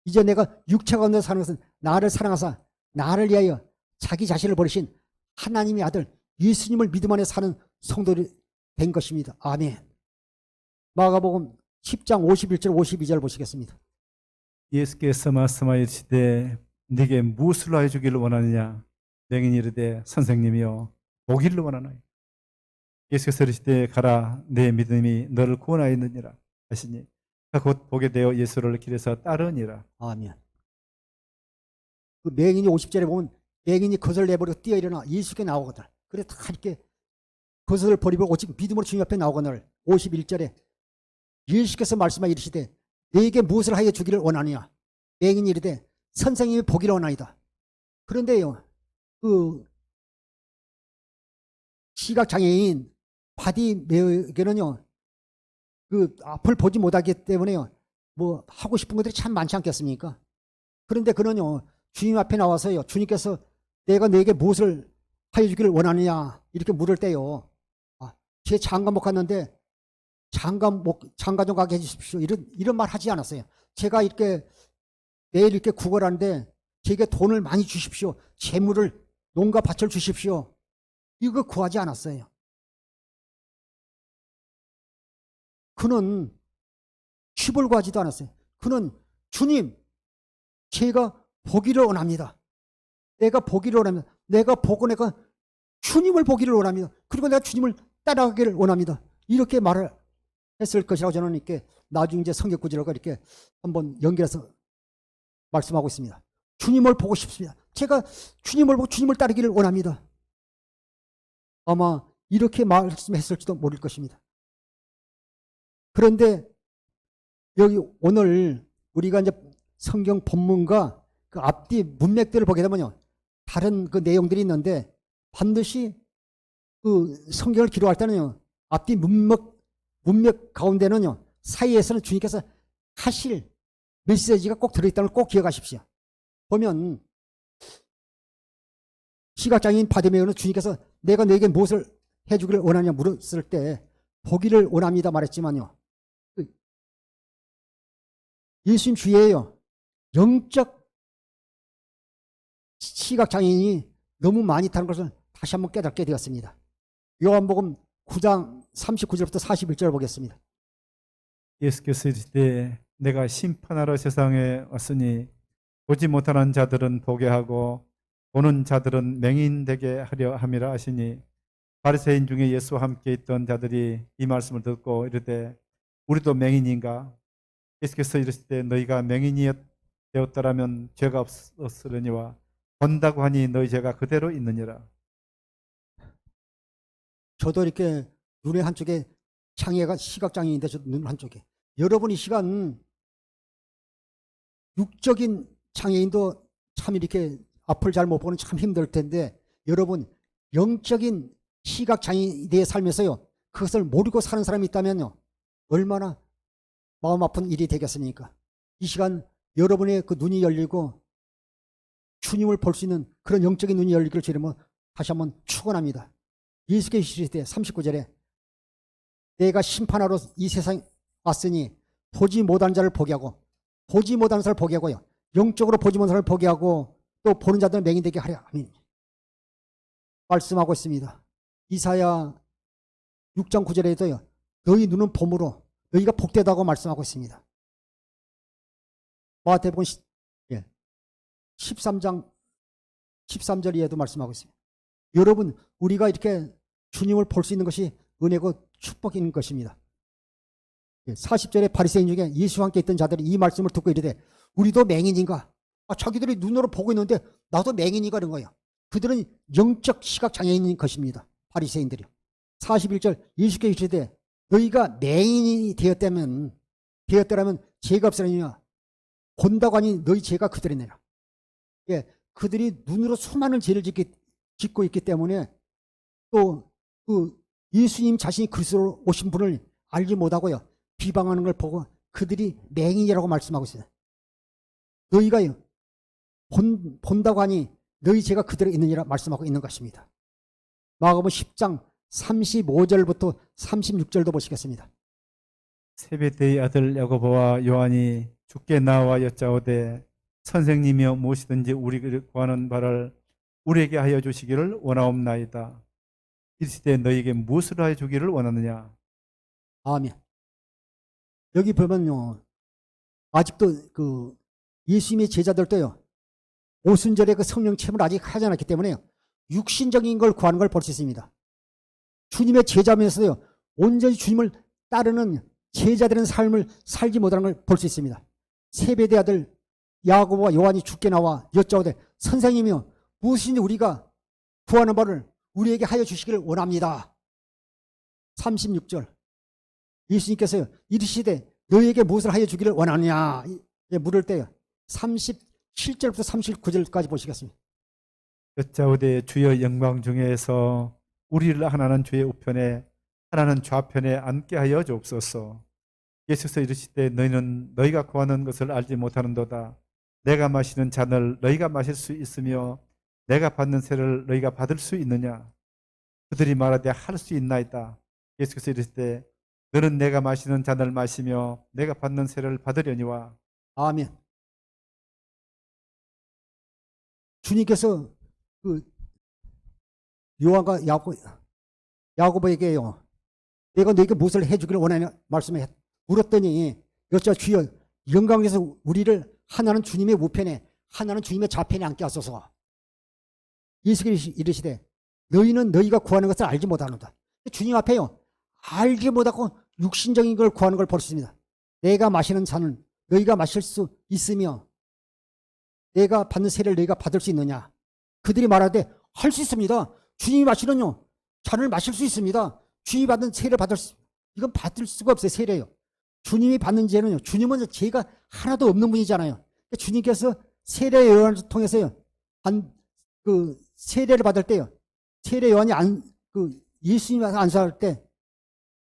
이제 내가 육체 가운데 사는 것은 나를 사랑하사 나를 위하여 자기 자신을 버리신 하나님의 아들 예수님을 믿음 안에 사는 성도들이 된 것입니다. 아멘. 마가복음 10장 51절 52절 보시겠습니다. 예수께서 말씀하시되 네게 무엇을 하여 주기를 원하느냐. 맹인이 이르되 선생님이여 보기를 원하나이다. 예수께서 이르시되 가라 내 믿음이 너를 구원하였느니라 하시니 곧 보게 되어 예수를 길에서 따르니라. 아멘. 그 맹인이 50절에 보면 맹인이 겉을 내버리고 뛰어 일어나 예수께 나오거든. 그래 다 이렇게 겉을 버리고 오직 믿음으로 주님 앞에 나오거늘. 51절에 예수께서 말씀하여 이르시되 네게 무엇을 하여 주기를 원하느냐. 맹인이 이르되 선생님이 보기를 원하이다. 그런데요 그 시각장애인 바디메어에게는요 그 앞을 보지 못하기 때문에요 뭐 하고 싶은 것들이 참 많지 않겠습니까? 그런데 그는요 주님 앞에 나와서요 주님께서 내가 너에게 무엇을 하여 주기를 원하느냐 이렇게 물을 때요 제 장가 못 갔는데 장가 좀 가게 해주십시오 이런 말 하지 않았어요. 제가 이렇게 매일 이렇게 구걸하는데 제게 돈을 많이 주십시오. 재물을 농가 밭을 주십시오. 이거 구하지 않았어요. 그는 칩을 구하지도 않았어요. 그는 주님 제가 보기를 원합니다. 내가 보기를 원합니다. 내가 보고 내가 주님을 보기를 원합니다. 그리고 내가 주님을 따라가기를 원합니다. 이렇게 말을 했을 것이라고 저는 이렇게 나중에 이제 성경 구절과 이렇게 한번 연결해서 말씀하고 있습니다. 주님을 보고 싶습니다. 제가 주님을 보고 주님을 따르기를 원합니다. 아마 이렇게 말씀했을지도 모를 것입니다. 그런데 여기 오늘 우리가 이제 성경 본문과 그 앞뒤 문맥들을 보게 되면요. 다른 그 내용들이 있는데 반드시 그 성경을 기록할 때는요. 앞뒤 문맥 가운데는요. 사이에서는 주님께서 하실 메시지가 꼭 들어있다는 걸 꼭 기억하십시오. 보면 시각장애인 바디메오는 주님께서 내가 너에게 무엇을 해주기를 원하냐 물었을 때 보기를 원합니다 말했지만요. 예수님 주위에요. 영적 시각장애인이 너무 많이 있다는 것을 다시 한번 깨닫게 되었습니다. 요한복음 9장 39절부터 41절 보겠습니다. 예수께서 이르시되 내가 심판하러 세상에 왔으니 보지 못하는 자들은 보게 하고 보는 자들은 맹인되게 하려 함이라 하시니 바리새인 중에 예수와 함께 있던 자들이 이 말씀을 듣고 이르되 우리도 맹인인가? 예수께서 이르시되 너희가 맹인이 되었더라면 죄가 없으려니와 본다고 하니 너희 죄가 그대로 있느니라. 저도 이렇게 눈의 한쪽에 장애가 시각장애인데 저도 눈 한쪽에 여러분 이 시간 육적인 장애인도 참 이렇게 앞을 잘 못 보는 참 힘들 텐데 여러분 영적인 시각장애인에 살면서요 그것을 모르고 사는 사람이 있다면요 얼마나 마음 아픈 일이 되겠습니까? 이 시간 여러분의 그 눈이 열리고 주님을 볼 수 있는 그런 영적인 눈이 열리기를 주님은 다시 한번 축원합니다. 예수께서 이르시되 39절에 내가 심판하러 이 세상에 왔으니 보지 못한 자를 보게 하고 보지 못하는 자를 보게 하고요 영적으로 보지 못하는 자를 보게 하고 또 보는 자들은 맹인되게 하려 아멘 말씀하고 있습니다. 이사야 6장 9절에도요 너희 눈은 봄으로 너희가 복되다고 말씀하고 있습니다. 마태복음 13장 13절 이에도 말씀하고 있습니다. 여러분 우리가 이렇게 주님을 볼 수 있는 것이 은혜고 축복인 것입니다. 40절에 바리새인 중에 예수와 함께 있던 자들이 이 말씀을 듣고 이르되 우리도 맹인인가? 자기들이 눈으로 보고 있는데 나도 맹인이가 그런 거예요. 그들은 영적 시각장애인인 것입니다. 바리새인들이요. 41절 예수께서 이르시되 너희가 맹인이 되었다면 죄가 없으려니와 본다고 하니 너희 죄가 그들이니라. 그들이 눈으로 수많은 죄를 짓고 있기 때문에 또 그 예수님 자신이 그리스도로 오신 분을 알지 못하고요 비방하는 걸 보고 그들이 맹인이라고 말씀하고 있어요. 너희가 본다고 하니 너희 죄가 그들에 있느니라 말씀하고 있는 것입니다. 마가복음 10장 35절부터 36절도 보시겠습니다. 세베대의 아들 야고보와 요한이 주께 나와 여짜오되 선생님이여 무엇이든지 우리가 구하는 바를 우리에게 하여 주시기를 원하옵나이다. 이르시되 너희에게 무엇을 하여 주기를 원하느냐? 아멘. 여기 보면요 아직도 그 예수님의 제자들도요 오순절에 그 성령 체험을 아직 하지 않았기 때문에 육신적인 걸 구하는 걸 볼 수 있습니다. 주님의 제자면서도요 온전히 주님을 따르는 제자들의 삶을 살지 못하는 걸 볼 수 있습니다. 세베대 아들 야고보와 요한이 주께 나와 여짜오되 선생님이여 무엇인지 우리가 구하는 바를 우리에게 하여 주시기를 원합니다. 36절 예수님께서 이르시되 너희에게 무엇을 하여 주기를 원하느냐 물을 때요 37절부터 39절까지 보시겠습니다. 여짜오되 주여 영광 중에서 우리를 하나는 주의 우편에 하나는 좌편에 앉게 하여 주옵소서. 예수께서 이르시되 너희는 너희가 구하는 것을 알지 못하는도다. 내가 마시는 잔을 너희가 마실 수 있으며 내가 받는 세를 너희가 받을 수 있느냐? 그들이 말하되 할 수 있나이다. 예수께서 이르시되 너는 내가 마시는 잔을 마시며 내가 받는 세를 받으려니와. 아멘. 주님께서 그 요한과 야고보에게요 내가 너에게 무엇을 해주기를 원하냐 말씀해 물었더니 여짜 주여 영광에서 우리를 하나는 주님의 우편에 하나는 주님의 좌편에 앉게 하소서. 예수께서 이르시되 너희는 너희가 구하는 것을 알지 못하는다. 주님 앞에요 알지 못하고 육신적인 걸 구하는 걸 볼 수 있습니다. 내가 마시는 잔은 너희가 마실 수 있으며 내가 받는 세를 너희가 받을 수 있느냐? 그들이 말하되 할 수 있습니다. 주님이 마시는요 잔을 마실 수 있습니다. 주님이 받는 세를 받을 수 이건 받을 수가 없어요. 세례요. 주님이 받는 죄는요. 주님은 죄가 하나도 없는 분이잖아요. 그러니까 주님께서 세례 요한을 통해서요. 그 세례를 받을 때요. 세례 요한이 예수님 와서 안수할 때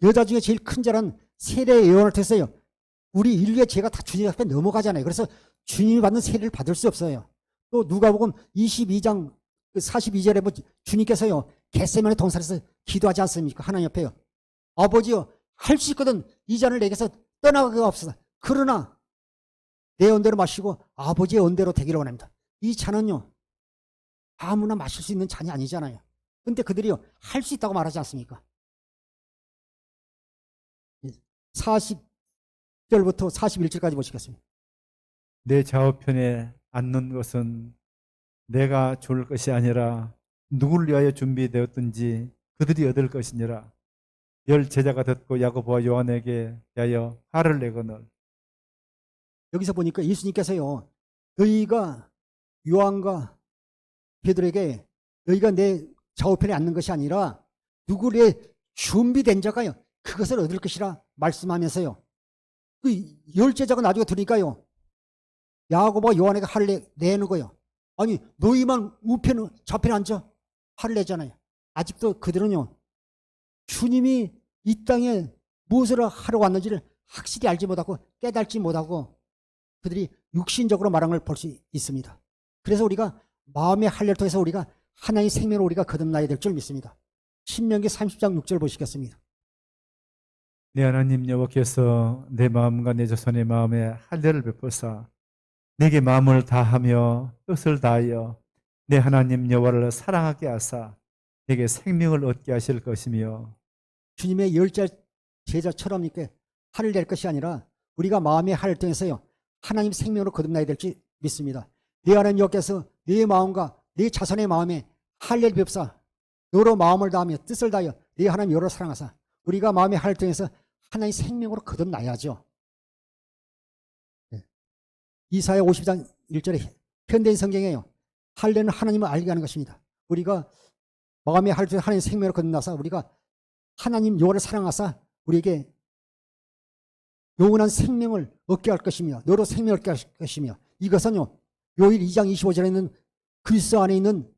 여자 중에 제일 큰 자는 세례 요한을 통해서요. 우리 인류의 죄가 다 주님 앞에 넘어가잖아요. 그래서 주님이 받는 세례를 받을 수 없어요. 또 누가복음 22장 42절에 뭐 주님께서요. 겟세마네 동산에서 기도하지 않습니까? 하나님 옆에요. 아버지요. 할 수 있거든 이 잔을 내게서 떠나가게 없어서 그러나 내 언대로 마시고 아버지의 언대로 되기를 원합니다. 이 잔은요. 아무나 마실 수 있는 잔이 아니잖아요. 근데 그들이요. 할 수 있다고 말하지 않습니까? 40절부터 41절까지 보시겠습니다. 내 좌우편에 앉는 것은 내가 줄 것이 아니라 누구를 위하여 준비되었든지 그들이 얻을 것이니라. 열 제자가 듣고 야고보와 요한에게 대하여 화를 내거늘. 여기서 보니까 예수님께서요. 너희가 요한과 베드로에게 너희가 내 좌우편에 앉는 것이 아니라 누구의 준비된 자가요. 그것을 얻을 것이라 말씀하면서요. 그 열 제자가 나중에 들으니까요. 야고보와 요한에게 화를 내는 거예요. 아니 너희만 우편에 좌편에 앉아 화를 내잖아요. 아직도 그들은요. 주님이 이 땅에 무엇을 하러 왔는지를 확실히 알지 못하고 깨닫지 못하고 그들이 육신적으로 말한 걸 볼 수 있습니다. 그래서 우리가 마음의 할례를 통해서 우리가 하나님의 생명을 우리가 거듭나야 될 줄 믿습니다. 신명기 30장 6절 보시겠습니다. 내 하나님 여호와께서 내 마음과 내 자손의 마음에 할례를 베푸사 내게 마음을 다하며 뜻을 다하여 내 하나님 여호와를 사랑하게 하사 내게 생명을 얻게 하실 것이며. 주님의 열자 제자처럼 이렇게 할례를 낼 것이 아니라 우리가 마음의 할례를 통해서요. 하나님 생명으로 거듭나야 될지 믿습니다. 내 하나님 여호와께서 내 마음과 내 자손의 마음에 할례를 베푸사 너로 마음을 다하며 뜻을 다하여 내 하나님 여호와를 사랑하사 우리가 마음의 할례를 통해서 하나님 생명으로 거듭나야죠. 이사야 50장 1절에 현대인 성경에요. 할례는 하나님을 알게 하는 것입니다. 우리가 마음의 할례를 통해 하나님 생명으로 거듭나서 우리가 하나님 여호와를 사랑하사 우리에게 영원한 생명을 얻게 할 것이며 너로 생명을 얻게 할 것이며 이것은요. 요일 2장 25절에 있는 그리스도 안에 있는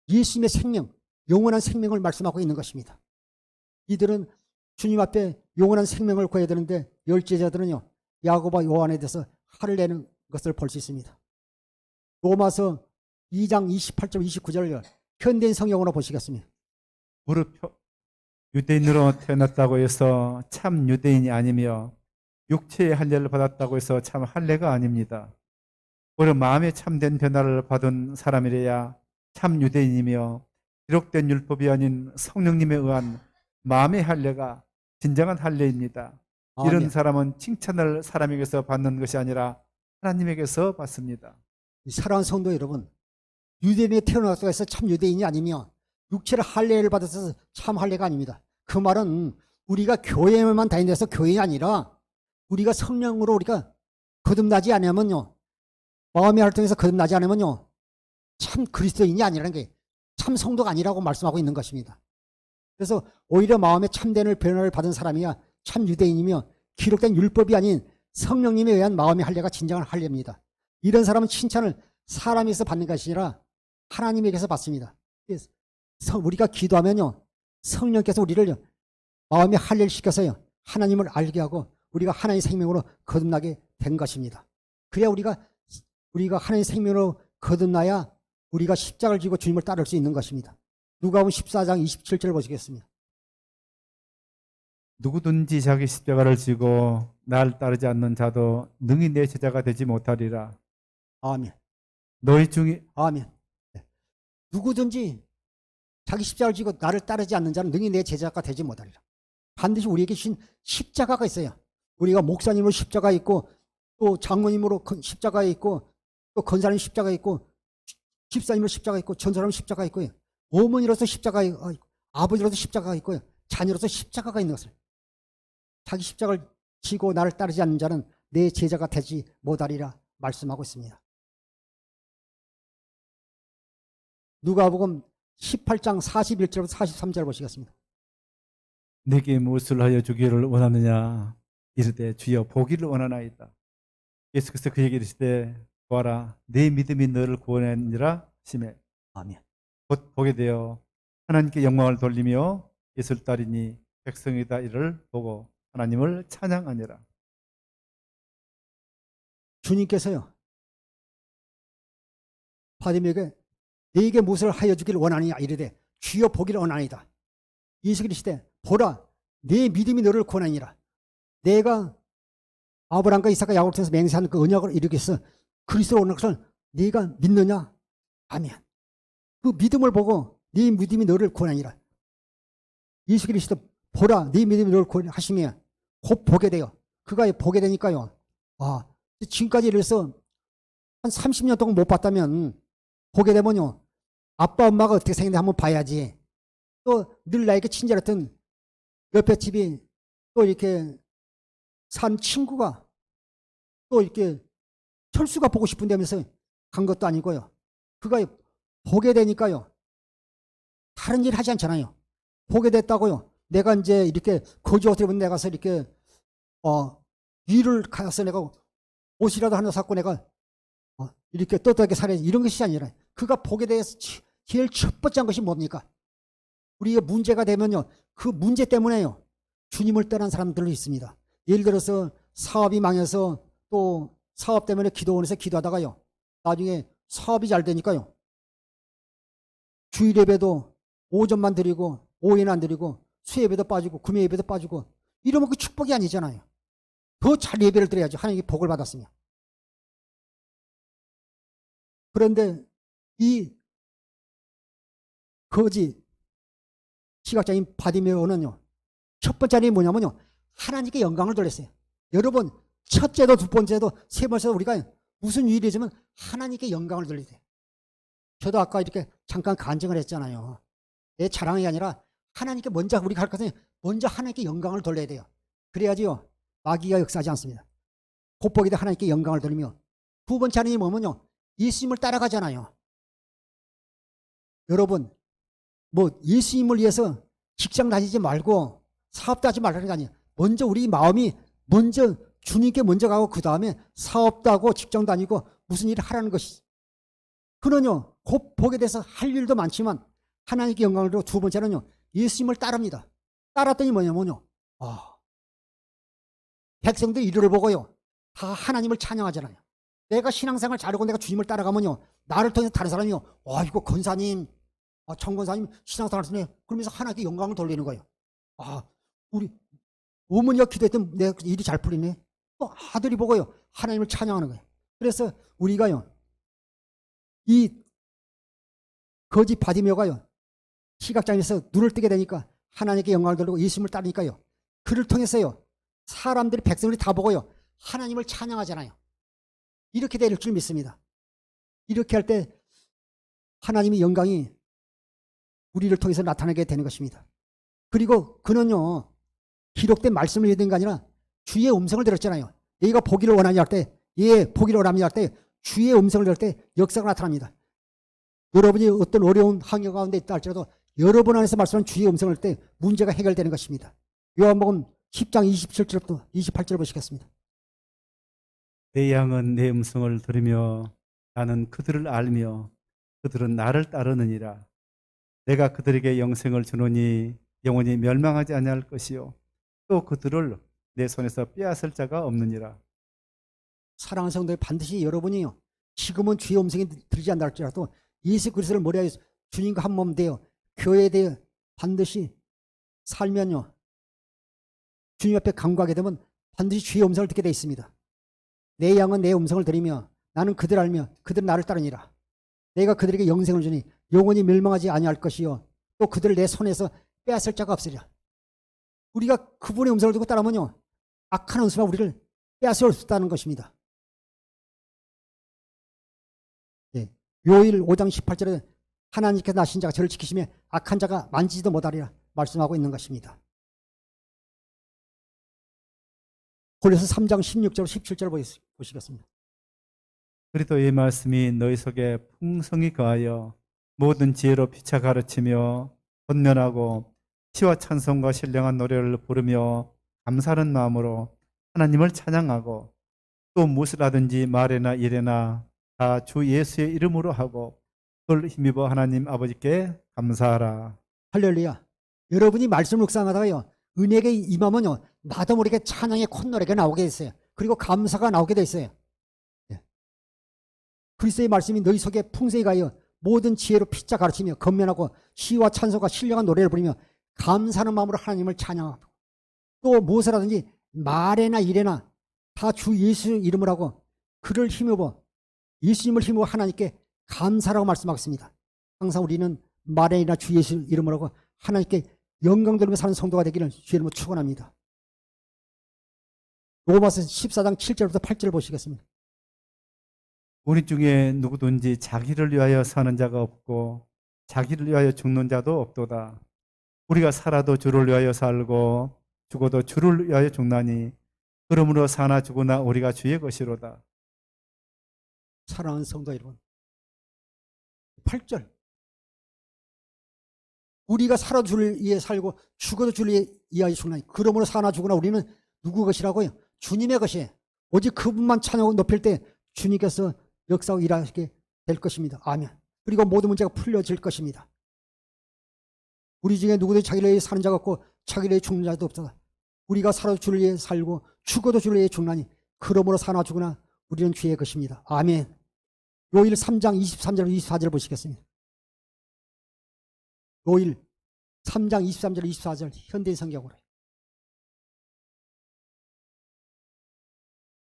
예수님의 생명 영원한 생명을 말씀하고 있는 것입니다. 이들은 주님 앞에 영원한 생명을 구해야 되는데 열 제자들은요. 야고보와 요한에 대해서 화를 내는 것을 볼 수 있습니다. 로마서 2장 28절 29절 현대인 성경으로 보시겠습니다. 무릇 유대인으로 태어났다고 해서 참 유대인이 아니며 육체의 할례를 받았다고 해서 참 할례가 아닙니다. 오히려 마음에 참된 변화를 받은 사람이래야 참 유대인이며 기록된 율법이 아닌 성령님에 의한 마음의 할례가 진정한 할례입니다. 이런 아멘. 사람은 칭찬을 사람에게서 받는 것이 아니라 하나님에게서 받습니다. 사랑하는 성도 여러분, 유대인에 태어났다고 해서 참 유대인이 아니며 육체를 할례를 받아서 참 할례가 아닙니다. 그 말은 우리가 교회만 다닌다해서 교인이 아니라 우리가 성령으로 우리가 거듭나지 않으면요. 마음의 할례를 통해서 거듭나지 않으면요. 참 그리스도인이 아니라는 게 참 성도가 아니라고 말씀하고 있는 것입니다. 그래서 오히려 마음의 참된 변화를 받은 사람이야 참 유대인이며 기록된 율법이 아닌 성령님에 의한 마음의 할례가 진정한 할례입니다. 이런 사람은 칭찬을 사람에서 받는 것이 아니라 하나님에게서 받습니다. 우리가 기도하면요. 성령께서 우리를 마음의 할례를 시켜서요. 하나님을 알게 하고 우리가 하나님의 생명으로 거듭나게 된 것입니다. 그래야 우리가 하나님의 생명으로 거듭나야 우리가 십자가를 지고 주님을 따를 수 있는 것입니다. 누가복음 14장 27절을 보시겠습니다. 누구든지 자기 십자가를 지고 날 따르지 않는 자도 능히 내 제자가 되지 못하리라. 아멘. 너희 중에 아멘. 네. 누구든지 자기 십자가를 지고 나를 따르지 않는 자는 능히 내 제자가 되지 못하리라. 반드시 우리에게 주신 십자가가 있어요. 우리가 목사님으로 십자가 있고 또 장로님으로 십자가 있고 또 권사님 십자가 있고 집사님으로 십자가 있고 전사님 십자가 있고요. 어머니로서 십자가 있고 아버지로서 십자가가 있고요. 자녀로서 십자가가 있는 것을 자기 십자가를 지고 나를 따르지 않는 자는 내 제자가 되지 못하리라 말씀하고 있습니다. 누가복음 18장 41절부터 43절 보시겠습니다. 내게 무엇을 하여 주기를 원하느냐? 이르되 주여 보기를 원하나이다. 예수께서 그에게 이르시되 보아라 내 믿음이 너를 구원하니라 하시매 아멘. 곧 보게 되어 하나님께 영광을 돌리며 예수를 따르니 백성이 다 이를 보고 하나님을 찬양하니라. 주님께서요, 바디메에게 네게 무엇을 하여 주기를 원하느냐 이르되 주여 보기를 원하나이다. 예수 그리시되 보라 네 믿음이 너를 구원하니라. 내가 아브라함과 이삭과 야곱을 통해서 맹세한 그 언약을 이루겠어 그리스도로 오는 것을 네가 믿느냐? 아멘. 그 믿음을 보고 네 믿음이 너를 구원하니라. 예수 그리스도 보라 네 믿음이 너를 구원하시며 곧 보게 돼요. 그가 보게 되니까요. 지금까지 이래서 한 30년 동안 못 봤다면 보게 되면요. 아빠 엄마가 어떻게 생겼는지 한번 봐야지. 또 늘 나에게 친절했던 옆에 집이 또 이렇게 산 친구가 또 이렇게 철수가 보고 싶은다면서 간 것도 아니고요. 그가 보게 되니까요. 다른 일 하지 않잖아요. 보게 됐다고요. 내가 이제 이렇게 거지 옷을 입은 데 가서 이렇게 위를 가서 내가 옷이라도 하나 샀고 내가 이렇게 떳떳하게 살아야지 이런 것이 아니라 그가 보게 돼서 제일 첫 번째 한 것이 뭡니까? 우리가 문제가 되면요. 그 문제 때문에요. 주님을 떠난 사람들도 있습니다. 예를 들어서 사업이 망해서 또 사업 때문에 기도원에서 기도하다가요. 나중에 사업이 잘 되니까요. 주일 예배도 오전만 드리고 오후에는 안 드리고 수예배도 빠지고 금요예배도 빠지고 이러면 그 축복이 아니잖아요. 더 잘 예배를 드려야죠. 하나님이 복을 받았으며. 그런데 이 거지 시각장애인 바디메오는요. 첫 번째 일이 뭐냐면요. 하나님께 영광을 돌렸어요. 여러분 첫째도 두 번째도 세 번째도 우리가 무슨 일이지만 하나님께 영광을 돌려야 돼요. 저도 아까 이렇게 잠깐 간증을 했잖아요. 내 자랑이 아니라 하나님께 먼저 우리가 할 것은 먼저 하나님께 영광을 돌려야 돼요. 그래야지요. 마귀가 역사하지 않습니다. 곱보기도 하나님께 영광을 돌리며 두 번째 하나님이 뭐면요. 예수님을 따라가잖아요. 여러분 뭐 예수님을 위해서 직장 다니지 말고 사업도 하지 말라는 게 아니에요. 먼저 우리 마음이 먼저 주님께 먼저 가고 그 다음에 사업도 하고 직장 다니고 무슨 일을 하라는 것이지. 그는요. 곧 보게 돼서 할 일도 많지만 하나님께 영광을 두고 두 번째는요. 예수님을 따릅니다. 따랐더니 뭐냐면요. 백성들이 이를 보고요. 다 하나님을 찬양하잖아요. 내가 신앙생활 잘하고 내가 주님을 따라가면요. 나를 통해서 다른 사람이요. 이거 권사님, 청권사님 신앙생활 하시네. 그러면서 하나님께 영광을 돌리는 거예요. 우리 어머니가 기도했던 내 일이 잘 풀리네. 또 아들이 보고요. 하나님을 찬양하는 거예요. 그래서 우리가요. 이 거지 바디메오가요. 시각장애에서 눈을 뜨게 되니까 하나님께 영광을 돌리고 예수님을 따르니까요. 그를 통해서요. 사람들이 백성들이 다 보고요. 하나님을 찬양하잖아요. 이렇게 될 줄 믿습니다. 이렇게 할 때 하나님의 영광이 우리를 통해서 나타나게 되는 것입니다. 그리고 그는요. 기록된 말씀을 읽는 게 아니라 주의 음성을 들었잖아요. 얘가 보기를 원하냐 할 때, 보기를 원하냐 할 때 주의 음성을 들을 때 역사가 나타납니다. 여러분이 어떤 어려운 환경 가운데 있다 할지라도 여러분 안에서 말씀하는 주의 음성을 들을 때 문제가 해결되는 것입니다. 요한복음 10장 27절부터 28절 보시겠습니다. 내 양은 내 음성을 들으며 나는 그들을 알며 그들은 나를 따르느니라. 내가 그들에게 영생을 주노니 영원히 멸망하지 아니할 것이요 또 그들을 내 손에서 빼앗을 자가 없느니라. 사랑하는 성도들 반드시 여러분이요. 지금은 주의 음성이 들리지 않다 할지라도 예수 그리스도를 머리에 주님과 한 몸 되어 교회에 대해 반드시 살면요. 주님 앞에 간구하게 되면 반드시 주의 음성을 듣게 되어 있습니다. 내 양은 내 음성을 들으며 나는 그들 알며 그들은 나를 따르니라. 내가 그들에게 영생을 주니 영원히 멸망하지 아니할 것이요 또 그들을 내 손에서 빼앗을 자가 없으리라. 우리가 그분의 음성을 듣고 따르면요. 악한 원수가 우리를 빼앗을 수 없다는 것입니다. 요일 5장 18절에 하나님께서 나신 자가 저를 지키시며 악한 자가 만지지도 못하리라 말씀하고 있는 것입니다. 골로새 3장 16절 17절 보시겠습니다. 그리스도의 말씀이 너희 속에 풍성히 거하여 모든 지혜로 피차 가르치며 권면하고 시와 찬송과 신령한 노래를 부르며 감사하는 마음으로 하나님을 찬양하고 또 무엇을 하든지 말에나 일에나 다 주 예수의 이름으로 하고 그걸 힘입어 하나님 아버지께 감사하라. 할렐루야. 여러분이 말씀을 묵상하다가요, 은혜가 임하면요, 나도 모르게 찬양의 콧노래가 나오게 됐어요. 그리고 감사가 나오게 됐어요. 예. 그리스도의 말씀이 너희 속에 풍성히 가여 모든 지혜로 피자 가르치며 건면하고 시와 찬송과 신령한 노래를 부르며 감사하는 마음으로 하나님을 찬양하고 또 무엇을 하든지 말에나 일에나 다 주 예수 이름을 하고 그를 힘입어 예수님을 힘입어 하나님께 감사라고 말씀하겠습니다. 항상 우리는 말에나 주 예수 이름을 하고 하나님께 영광 돌리며 사는 성도가 되기를 주의 이름으로 축원합니다. 로마서 14장 7절부터 8절 보시겠습니다. 우리 중에 누구든지 자기를 위하여 사는 자가 없고 자기를 위하여 죽는 자도 없도다. 우리가 살아도 주를 위하여 살고 죽어도 주를 위하여 죽나니 그러므로 사나 죽으나 우리가 주의 것이로다. 사랑하는 성도 여러분, 8절 우리가 살아 주를 위해 살고 죽어도 주를 위하여 죽나니 그러므로 사나 죽으나 우리는 누구 것이라고요? 주님의 것이에요. 오직 그분만 찬양하고 높일 때 주님께서 역사하고 일하시게 될 것입니다. 아멘. 그리고 모든 문제가 풀려질 것입니다. 우리 중에 누구도 자기를 위해 사는 자가 없고 자기를 위해 죽는 자도 없다. 우리가 살아도 주를 위해 살고 죽어도 주를 위해 죽나니 그러므로 사나 죽으나 우리는 주의 것입니다. 아멘. 요일 3장 23절 24절 보시겠습니다. 요일 3장 23절 24절 현대인 성경으로.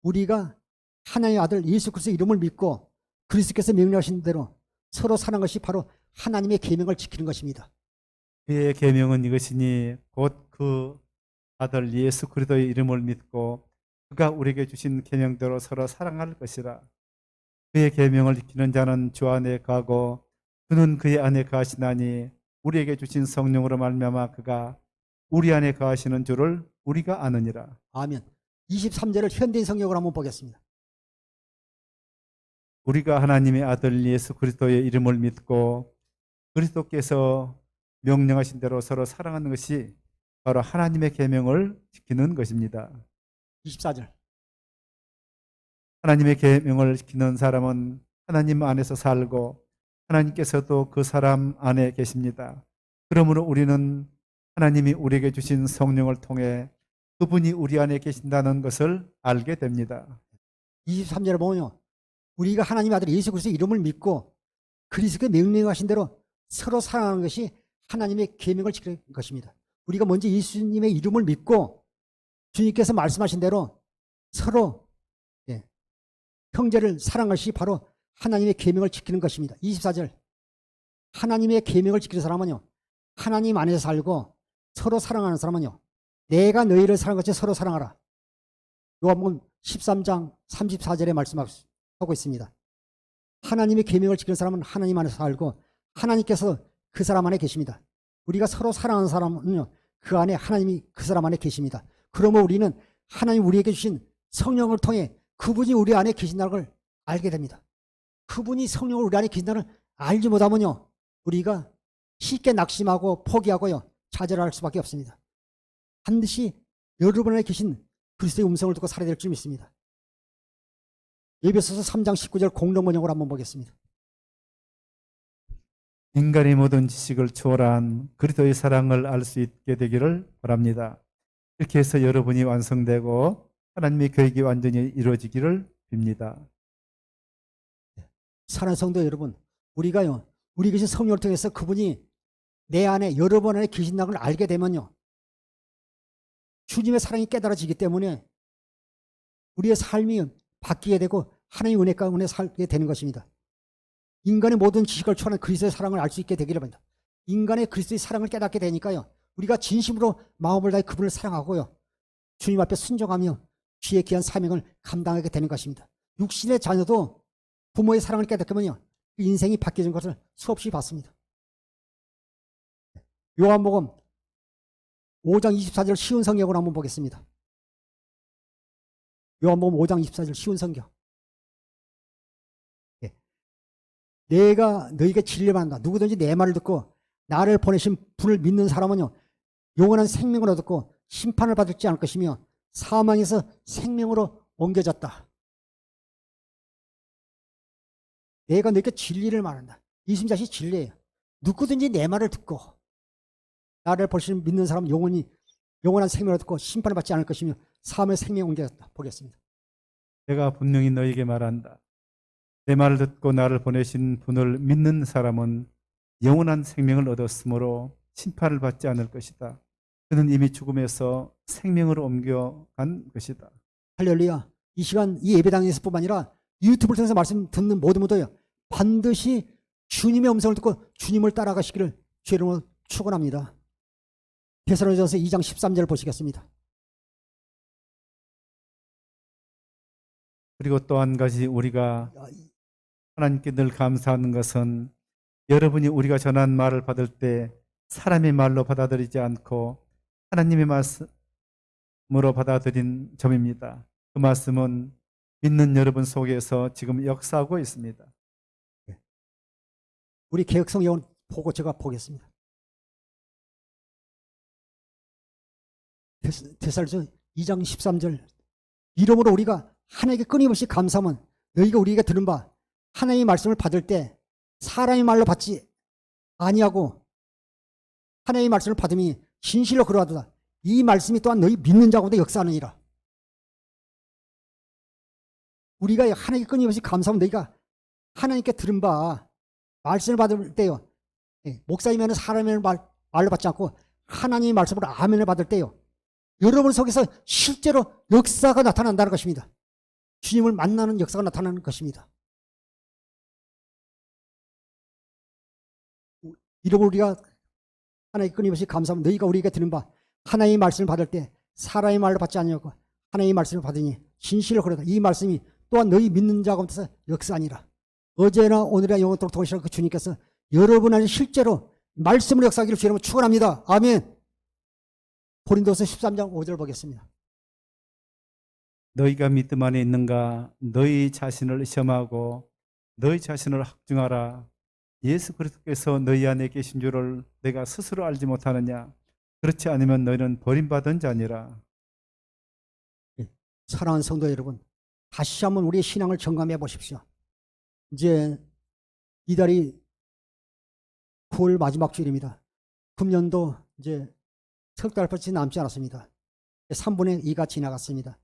우리가 하나님의 아들 예수 그리스도의 이름을 믿고 그리스도께서 명령하신 대로 서로 사는 것이 바로 하나님의 계명을 지키는 것입니다. 그의 계명은 이것이니 곧 그 아들 예수 그리스도의 이름을 믿고 그가 우리에게 주신 계명대로 서로 사랑할 것이라. 그의 계명을 지키는 자는 주 안에 거하고 그는 그의 안에 거하시나니 우리에게 주신 성령으로 말미암아 그가 우리 안에 거하시는 줄을 우리가 아느니라. 아멘. 23절을 현대인 성경으로 한번 보겠습니다. 우리가 하나님의 아들 예수 그리스도의 이름을 믿고 그리스도께서 명령하신 대로 서로 사랑하는 것이 바로 하나님의 계명을 지키는 것입니다. 24절. 하나님의 계명을 지키는 사람은 하나님 안에서 살고 하나님께서도 그 사람 안에 계십니다. 그러므로 우리는 하나님이 우리에게 주신 성령을 통해 그분이 우리 안에 계신다는 것을 알게 됩니다. 23절에 보면요, 우리가 하나님의 아들 예수 그리스도의 이름을 믿고 그리스도의 명령하신 대로 서로 사랑하는 것이 하나님의 계명을 지키는 것입니다. 우리가 먼저 예수님의 이름을 믿고 주님께서 말씀하신 대로 서로 형제를 사랑하는 것이 바로 하나님의 계명을 지키는 것입니다. 24절. 하나님의 계명을 지키는 사람은요, 하나님 안에서 살고 서로 사랑하는 사람은요, 내가 너희를 사랑한 것이 서로 사랑하라. 요한복음 13장 34절에 말씀하고 있습니다. 하나님의 계명을 지키는 사람은 하나님 안에서 살고 하나님께서 그 사람 안에 계십니다. 우리가 서로 사랑하는 사람은요, 그 안에 하나님이 그 사람 안에 계십니다. 그러면 우리는 하나님 우리에게 주신 성령을 통해 그분이 우리 안에 계신다는 걸 알게 됩니다. 그분이 성령을 우리 안에 계신다는 걸 알지 못하면요, 우리가 쉽게 낙심하고 포기하고요, 좌절할 수밖에 없습니다. 반드시 여러분 안에 계신 그리스도의 음성을 듣고 살아야 될 줄 믿습니다. 에베소서 3장 19절 공동 번역으로 한번 보겠습니다. 인간의 모든 지식을 초월한 그리스도의 사랑을 알 수 있게 되기를 바랍니다. 이렇게 해서 여러분이 완성되고 하나님의 계획이 완전히 이루어지기를 빕니다. 사랑하는 성도 여러분, 우리가요, 우리 계신 성령을 통해서 그분이 내 안에 여러분 안에 계신다는 걸 알게 되면요, 주님의 사랑이 깨달아지기 때문에 우리의 삶이 바뀌게 되고 하나님의 은혜 가운데 살게 되는 것입니다. 인간의 모든 지식을 초월한 그리스도의 사랑을 알 수 있게 되기를 바랍니다. 인간의 그리스도의 사랑을 깨닫게 되니까요, 우리가 진심으로 마음을 다해 그분을 사랑하고요, 주님 앞에 순종하며 주의 귀한 사명을 감당하게 되는 것입니다. 육신의 자녀도 부모의 사랑을 깨닫게 되면요, 인생이 바뀌어진 것을 수없이 봤습니다. 요한복음 5장 24절 쉬운 성경으로 한번 보겠습니다. 요한복음 5장 24절 쉬운 성경. 내가 너희에게 진리를 한다. 누구든지 내 말을 듣고 나를 보내신 분을 믿는 사람은요, 영원한 생명을 얻고 심판을 받지 않을 것이며 사망에서 생명으로 옮겨졌다. 내가 너에게 진리를 말한다. 예수님 자신이 진리예요. 누구든지 내 말을 듣고 나를 벌써 믿는 사람은 영원한 생명을 듣고 심판을 받지 않을 것이며 사망의 생명에 옮겨졌다. 보겠습니다. 내가 분명히 너에게 말한다. 내 말을 듣고 나를 보내신 분을 믿는 사람은 영원한 생명을 얻었으므로 심판을 받지 않을 것이다. 그는 이미 죽음에서 생명으로 옮겨간 것이다. 할렐루야. 이 시간 이 예배당에서뿐만 아니라 유튜브를 통해서 말씀 듣는 모든 분도요. 반드시 주님의 음성을 듣고 주님을 따라가시기를 주의 이름으로 축원합니다. 데살로니가서 2장 13절 보시겠습니다. 그리고 또 한 가지 우리가 하나님께 늘 감사하는 것은 여러분이 우리가 전한 말을 받을 때 사람의 말로 받아들이지 않고 하나님의 말씀으로 받아들인 점입니다. 그 말씀은 믿는 여러분 속에서 지금 역사하고 있습니다. 우리 개혁성경 보고 제가 보겠습니다. 데살로니가서 2장 13절 이러므로 우리가 하나님께 끊임없이 감사하면 너희가 우리에게 들은 바 하나님의 말씀을 받을 때 사람의 말로 받지 아니하고 하나님의 말씀을 받으니 진실로 그러하도다. 이 말씀이 또한 너희 믿는 자 가운데 역사하느니라. 우리가 하나님께 끊임없이 감사하면 너희가 하나님께 들은 바 말씀을 받을 때요. 목사님은 사람의 말로 받지 않고 하나님의 말씀으로 아멘을 받을 때요. 여러분 속에서 실제로 역사가 나타난다는 것입니다. 주님을 만나는 역사가 나타나는 것입니다. 이러고 우리가 하나님께 끊임없이 감사하면 너희가 우리에게 들은 바 하나님의 말씀을 받을 때 사람의 말로 받지 아니하고 하나님의 말씀을 받으니 진실로 그러다. 이 말씀이 또한 너희 믿는 자 가운데서 역사하니라. 어제나 오늘이나 영원토록 동일하신 그 주님께서 여러분 안에 실제로 말씀으로 역사하기를 주님으로 축원합니다. 아멘. 고린도서 13장 5절 보겠습니다. 너희가 믿음 안에 있는가? 너희 자신을 시험하고 너희 자신을 학중하라. 예수 그리스도께서 너희 안에 계신 줄을 내가 스스로 알지 못하느냐? 그렇지 않으면 너희는 버림받은 자니라. 사랑하는 성도 여러분, 다시 한번 우리의 신앙을 점검해 보십시오. 이제 이달이 9월 마지막 주일입니다. 금년도 이제 석 달밖에 남지 않았습니다. 3분의 2가 지나갔습니다.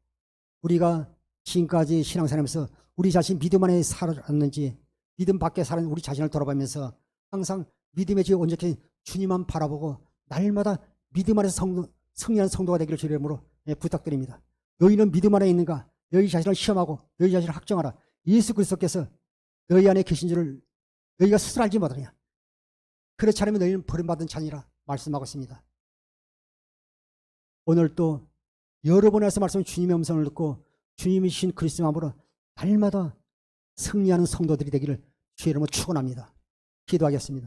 우리가 지금까지 신앙생활하면서 우리 자신 믿음 안에 살았는지 믿음 밖에 사는 우리 자신을 돌아보면서 항상 믿음의 주 온전히 주님만 바라보고 날마다 믿음 안에서 승리하는 성도가 되기를 주의 이름으로 부탁드립니다. 너희는 믿음 안에 있는가? 너희 자신을 시험하고 너희 자신을 확정하라. 예수 그리스도께서 너희 안에 계신 줄을 너희가 스스로 알지 못하느냐? 그렇지 않으면 너희는 버림받은 자니라 말씀하고 있습니다. 오늘 또 여러분에서 말씀 주님의 음성을 듣고 주님이신 그리스도 마음으로 날마다 승리하는 성도들이 되기를 주의 이름으로 축원합니다. 기도하겠습니다.